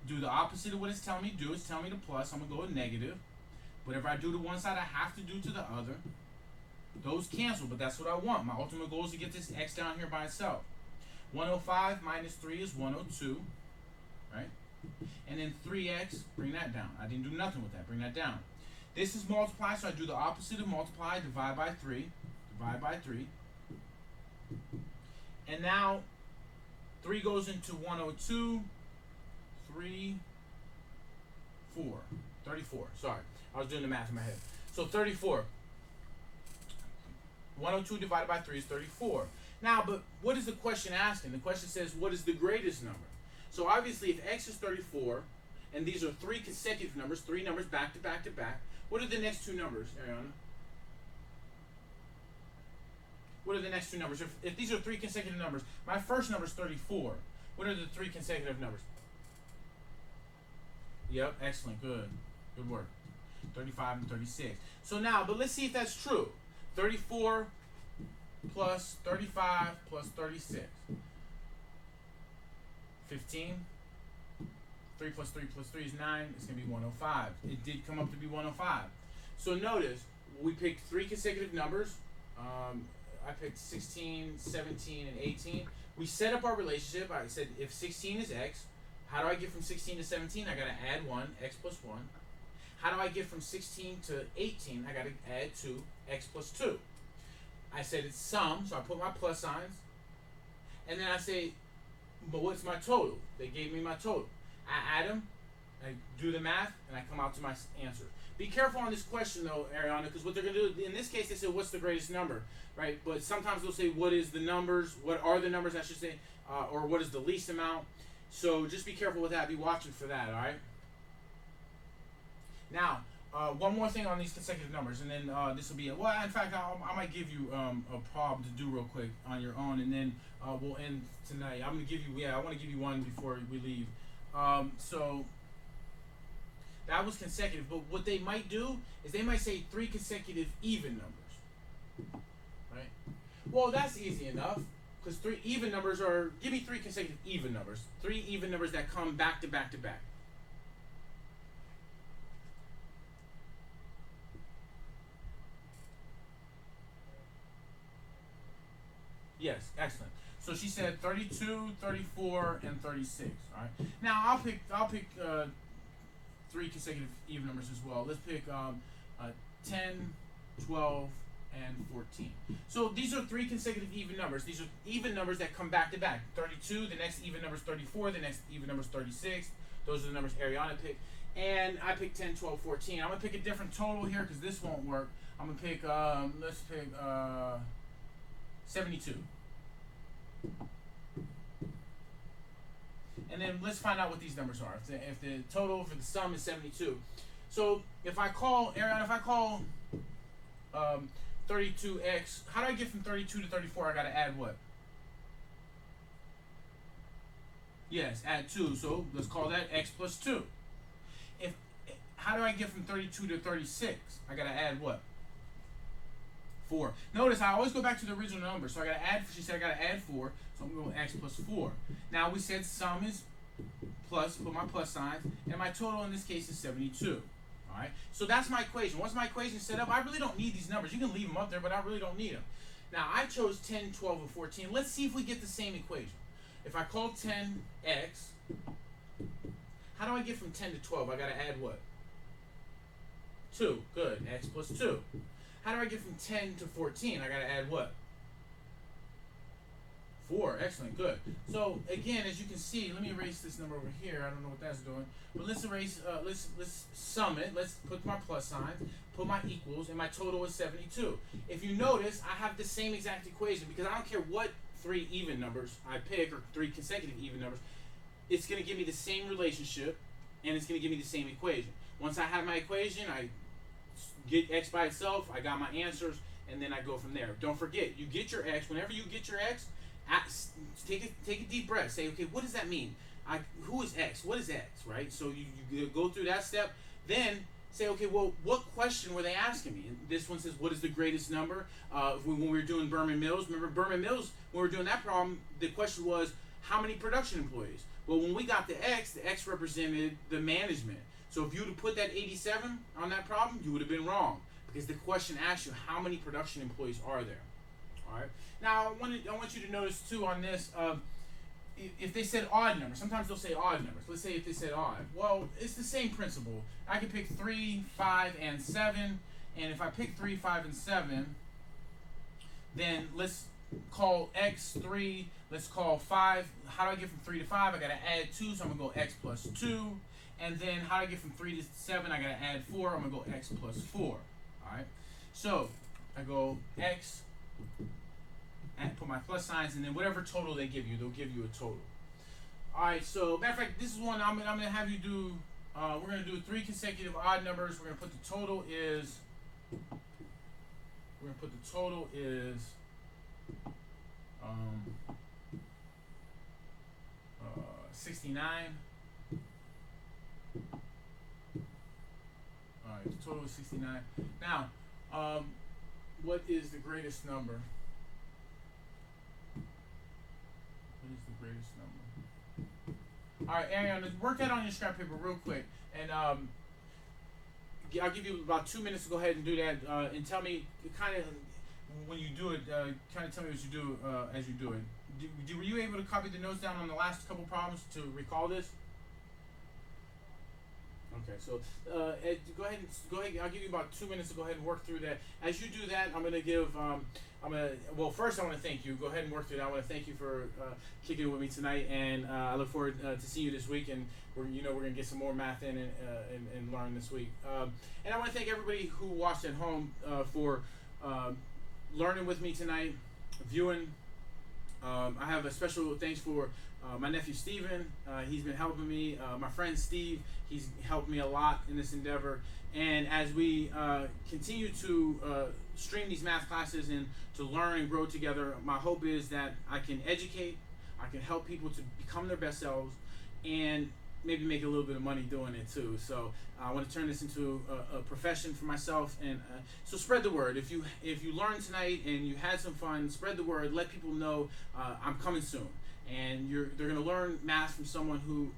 Speaker 1: Do the opposite of what it's telling me to do. It's telling me to plus. I'm going to go with negative. Whatever I do to one side, I have to do to the other. Those cancel, but that's what I want. My ultimate goal is to get this x down here by itself. 105 minus 3 is 102, right? And then 3x, bring that down. I didn't do nothing with that. Bring that down. This is multiply, so I do the opposite of multiply. Divide by 3. Divide by 3. And now 3 goes into 102. 3, 4. 34. Sorry. I was doing the math in my head. So 34. 102 divided by 3 is 34. Now, but what is the question asking? The question says, what is the greatest number? So obviously, if x is 34, and these are 3 consecutive numbers, 3 numbers back to back to back, what are the next 2 numbers, Airieanna? What are the next 2 numbers? If these are 3 consecutive numbers, my first number is 34. What are the 3 consecutive numbers? Yep, excellent, good. Good work. 35 and 36. So now, but let's see if that's true. 34 plus 35 plus 36. 15. 3 plus 3 plus 3 is 9. It's going to be 105. It did come up to be 105. So notice, we picked 3 consecutive numbers. I picked 16, 17, and 18. We set up our relationship. I said if 16 is x, how do I get from 16 to 17? I got to add 1, x plus 1. How do I get from 16 to 18? I got to add 2, x plus 2. I said it's sum, so I put my plus signs. And then I say, but what's my total? They gave me my total. I add them, I do the math, and I come out to my answer. Be careful on this question, though, Airieanna, because what they're going to do, in this case, they say, what's the greatest number, right? But sometimes they'll say, what is the numbers? What are the numbers, I should say, or what is the least amount? So just be careful with that. Be watching for that, all right? Now, one more thing on these consecutive numbers, and then this will be it. Well, in fact, I might give you a problem to do real quick on your own, and then we'll end tonight. I'm going to give you, I want to give you one before we leave. So that was consecutive, but what they might do is they might say 3 consecutive even numbers, right? Well, that's easy enough, because 3 even numbers are, give me 3 consecutive even numbers. 3 even numbers that come back to back to back. Yes, excellent. So she said 32, 34, and 36. All right. Now I'll pick 3 consecutive even numbers as well. Let's pick 10, 12, and 14. So these are 3 consecutive even numbers. These are even numbers that come back to back. 32, the next even number is 34, the next even number is 36. Those are the numbers Airieanna picked. And I picked 10, 12, 14. I'm going to pick a different total here because this won't work. I'm going to pick, let's pick 72. And then let's find out what these numbers are. If the total for the sum is 72. So if I call, Airieanna, if I call 32x, how do I get from 32 to 34? I got to add what? Yes, add 2. So let's call that x plus 2. How do I get from 32 to 36? I got to add what? 4. Notice I always go back to the original number. So I got to add, she said I got to add 4. So I'm going to go x plus 4. Now we said sum is plus, put my plus signs, and my total in this case is 72. All right. So that's my equation. Once my equation is set up, I really don't need these numbers. You can leave them up there, but I really don't need them. Now I chose 10, 12, and 14. Let's see if we get the same equation. If I call 10x, how do I get from 10 to 12? I got to add what? 2. Good. X plus 2. How do I get from 10 to 14? I got to add what? 4. Excellent. Good. So again, as you can see, let me erase this number over here. I don't know what that's doing, but let's erase. Let's sum it. Let's put my plus signs, put my equals, and my total is 72. If you notice, I have the same exact equation because I don't care what 3 even numbers I pick or 3 consecutive even numbers. It's going to give me the same relationship, and it's going to give me the same equation. Once I have my equation, I get x by itself, I got my answers, and then I go from there. Don't forget, you get your x. Whenever you get your x, take a deep breath. Say, okay, what does that mean? Who is x? What is x, right? So you go through that step. Then say, okay, well, what question were they asking me? And this one says, what is the greatest number? When we were doing Berman Mills, remember Berman Mills, when we were doing that problem, the question was, how many production employees? Well, when we got the X represented the management. So if you would have put that 87 on that problem, you would have been wrong, because the question asked you, how many production employees are there? All right. Now, I want you to notice, too, on this, if they said odd numbers, sometimes they'll say odd numbers. Let's say if they said odd. Well, it's the same principle. I can pick 3, 5, and 7. And if I pick 3, 5, and 7, then let's call X 3. Let's call 5. How do I get from 3 to 5? I got to add 2, so I'm going to go X plus 2. And then how do I get from 3 to 7? I got to add 4. I'm going to go X plus 4. All right? So I go X, and put my plus signs, and then whatever total they give you, they'll give you a total. All right, so matter of fact, this is one I'm going to have you do. We're going to do 3 consecutive odd numbers. We're going to put the total is. 69. All right, the total is 69. Now, what is the greatest number? What is the greatest number? All right, Airieanna, work that on your scrap paper real quick, and I'll give you about 2 minutes to go ahead and do that, and tell me kind of when you do it. Kind of tell me what you do as you do it. Were you able to copy the notes down on the last couple problems to recall this? Okay, so Ed, go ahead. I'll give you about 2 minutes to go ahead and work through that. As you do that, I'm gonna give. Well, first I want to thank you. Go ahead and work through that. I want to thank you for kicking it with me tonight, and I look forward to seeing you this week. And we're gonna get some more math in and learn this week. And I want to thank everybody who watched at home for learning with me tonight, viewing. I have a special thanks for my nephew Steven. He's been helping me. My friend Steve, he's helped me a lot in this endeavor. And as we continue to stream these math classes and to learn and grow together, my hope is that I can educate, I can help people to become their best selves, and maybe make a little bit of money doing it too. So I want to turn this into a profession for myself, and so spread the word. If you learned tonight and you had some fun, spread the word. Let people know I'm coming soon, and they're going to learn math from someone who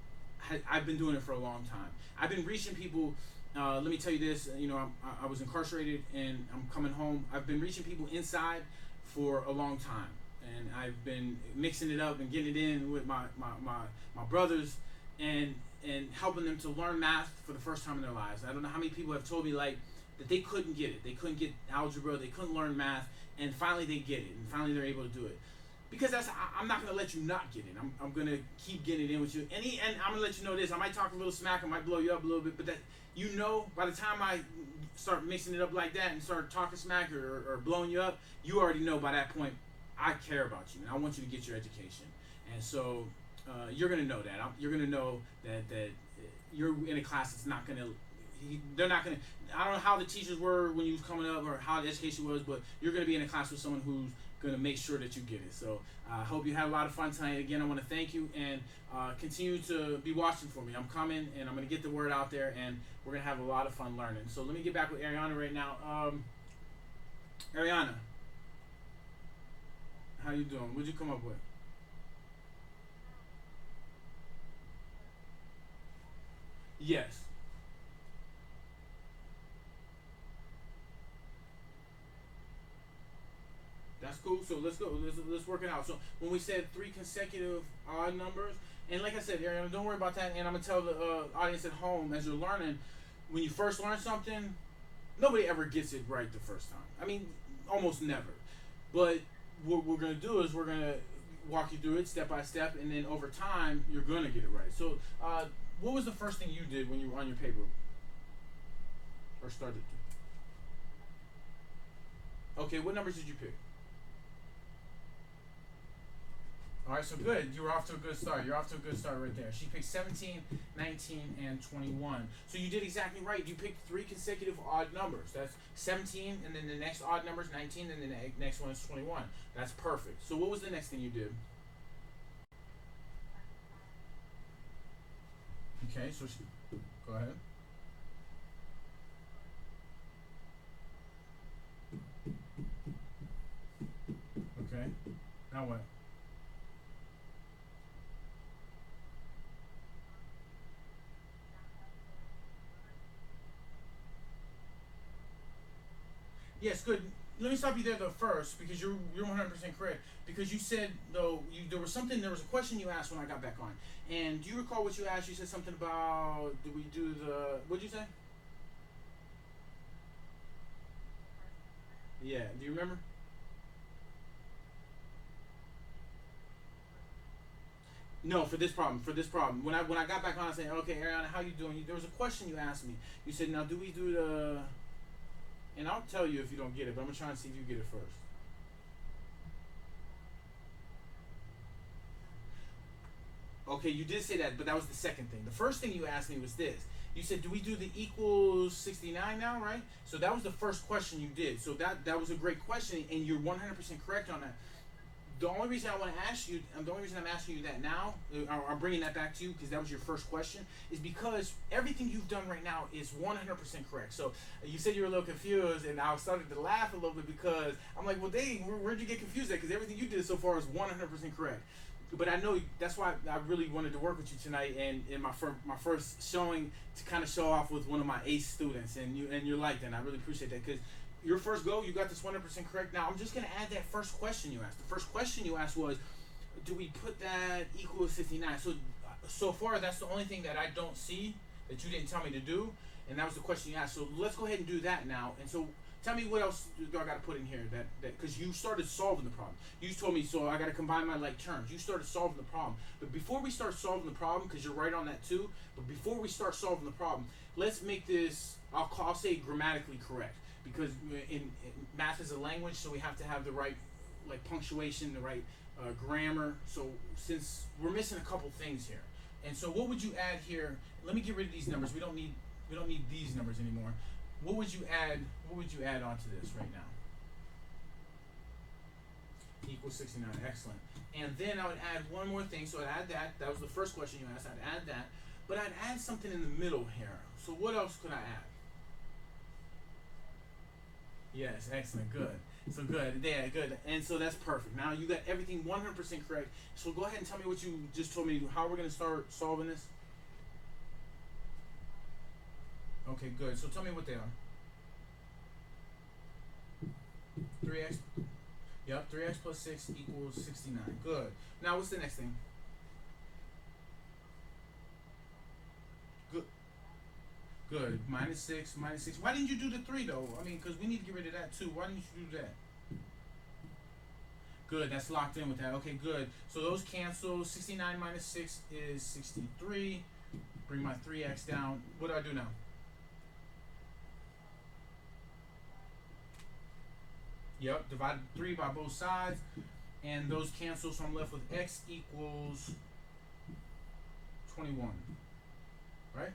Speaker 1: I've been doing it for a long time. I've been reaching people. Let me tell you this. I was incarcerated and I'm coming home. I've been reaching people inside for a long time, and I've been mixing it up and getting it in with my brothers. And helping them to learn math for the first time in their lives. I don't know how many people have told me that they couldn't get it. They couldn't get algebra. They couldn't learn math, and finally they get it, and finally they're able to do it. Because I'm not going to let you not get it. I'm going to keep getting it in with you. And I'm going to let you know this. I might talk a little smack. I might blow you up a little bit, but that by the time I start mixing it up like that and start talking smack or blowing you up, you already know by that point I care about you and I want you to get your education. And so you're going to know that. You're going to know that you're in a class that's not going to, they're not going to, I don't know how the teachers were when you was coming up or how the education was, but you're going to be in a class with someone who's going to make sure that you get it. So I hope you had a lot of fun tonight. Again, I want to thank you and continue to be watching for me. I'm coming and I'm going to get the word out there and we're going to have a lot of fun learning. So let me get back with Airieanna right now. Airieanna, how you doing? What'd you come up with? Yes. That's cool. So let's go. Let's work it out. So when we said 3 consecutive odd numbers, and like I said, Ariana, don't worry about that. And I'm gonna tell the audience at home as you're learning, when you first learn something, nobody ever gets it right the first time. I mean, almost never. But what we're gonna do is we're gonna walk you through it step by step, and then over time you're gonna get it right. So, what was the first thing you did when you were on your paper or started? Okay, what numbers did you pick? All right, so good. You were off to a good start. You're off to a good start right there. She picked 17, 19, and 21. So you did exactly right. You picked 3 consecutive odd numbers. That's 17, and then the next odd number is 19, and then the next one is 21. That's perfect. So what was the next thing you did? Okay, so go ahead. Yes, good. Let me stop you there though first because you're 100% correct. Because you said though there was a question you asked when I got back on. And do you recall what you asked? You said something about do we do the what'd you say? Yeah, do you remember? No, for this problem. For this problem, when I got back on, I said, "Okay, Ariana, how you doing?" There was a question you asked me. You said, "Now, do we do the?" And I'll tell you if you don't get it, but I'm gonna try and see if you get it first. Okay, you did say that, but that was the second thing. The first thing you asked me was this. You said, "Do we do the equals 69 now?" Right. So that was the first question you did. So that was a great question, and you're 100% correct on that. The only reason I want to ask you, and the only reason I'm asking you that now, I'm bringing that back to you because that was your first question, is because everything you've done right now is 100% correct. So you said you were a little confused, and I started to laugh a little bit because I'm like, well, dang, where'd you get confused at? Because everything you did so far is 100% correct. But I know that's why I really wanted to work with you tonight, and in my first showing to kind of show off with one of my ace students, and you're like that. And I really appreciate that because your first go, you got this 100% correct. Now I'm just gonna add that first question you asked. The first question you asked was, do we put that equals 59? So far that's the only thing that I don't see that you didn't tell me to do, and that was the question you asked. So let's go ahead and do that now. And so tell me what else do I got to put in here that because you started solving the problem. You told me so I got to combine my like terms. You started solving the problem. But before we start solving the problem, because you're right on that too. But before we start solving the problem, let's make this I'll say grammatically correct because in math is a language, so we have to have the right like punctuation, the right grammar. So since we're missing a couple things here, and so what would you add here? Let me get rid of these numbers. We don't need these numbers anymore. What would you add? What would you add onto this right now? Equals 69. Excellent. And then I would add one more thing. So I'd add that. That was the first question you asked. I'd add that. But I'd add something in the middle here. So what else could I add? Yes, excellent, good. So good, yeah, good. And so that's perfect. Now you got everything 100% correct. So go ahead and tell me what you just told me, how we're going to start solving this. Okay, good. So tell me what they are. 3x, yep, 3x plus 6 equals 69. Good. Now what's the next thing? Good. Good. Minus 6. Why didn't you do the 3 though? I mean, because we need to get rid of that too. Why didn't you do that? Good. That's locked in with that. Okay, good. So those cancel. 69 minus 6 is 63. Bring my 3x down. What do I do now? Yep. Divide 3 by both sides. And those cancel, so I'm left with x equals 21. Right?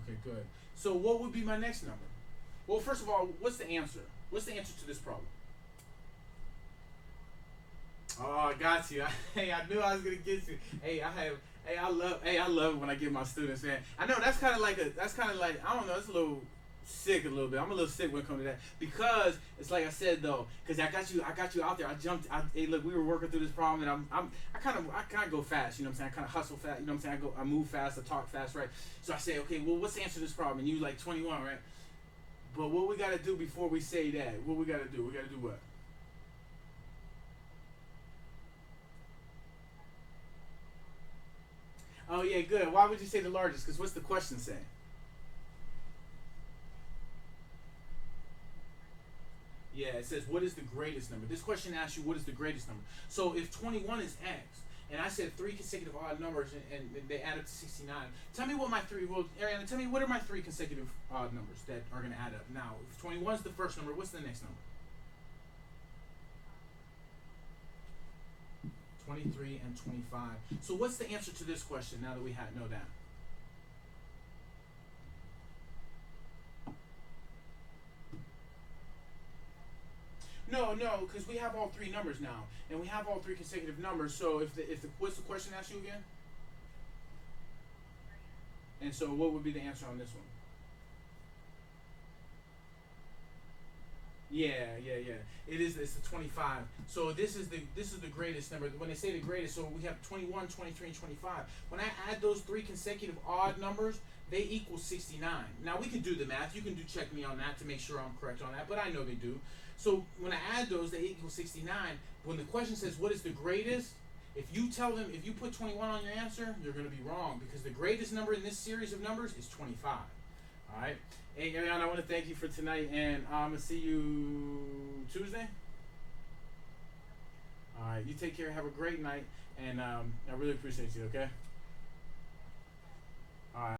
Speaker 1: Okay, good. So what would be my next number? Well, first of all, what's the answer? What's the answer to this problem? Oh, I got you. Hey, I knew I was gonna get you. I love it when I get my students, man. I know that's kind of like I don't know, it's a little sick a little bit. I'm a little sick when it comes to that because it's like I said though, because I got you out there. Hey, look, we were working through this problem, and I kind of go fast. You know what I'm saying? I kind of hustle fast. You know what I'm saying? I move fast. I talk fast, right? So I say, okay, well, what's the answer to this problem? And you like 21, right? But what we gotta do before we say that? What we gotta do? We gotta do what? Oh yeah, good. Why would you say the largest? Because what's the question say? Yeah, it says what is the greatest number. This question asks you what is the greatest number. So if 21 is x, and I said 3 consecutive odd numbers, and they add up to 69. Tell me what my three. Well, Ariana, tell me what are my 3 consecutive odd numbers that are going to add up. Now, if 21 is the first number, what's the next number? 23 and 25. So what's the answer to this question now that we know that? No, because we have all 3 numbers now, and we have all 3 consecutive numbers. So if the what's the question asked you again? And so what would be the answer on this one? Yeah. It's the 25. So this is the greatest number. When they say the greatest, so we have 21, 23, and 25. When I add those 3 consecutive odd numbers, they equal 69. Now we can do the math. You can check me on that to make sure I'm correct on that, but I know they do. So when I add those, they equal 69. When the question says what is the greatest, if you put 21 on your answer, you're going to be wrong, because the greatest number in this series of numbers is 25. All right. Hey, Airieanna, I want to thank you for tonight, and I'm going to see you Tuesday. All right. You take care. Have a great night, and I really appreciate you, okay?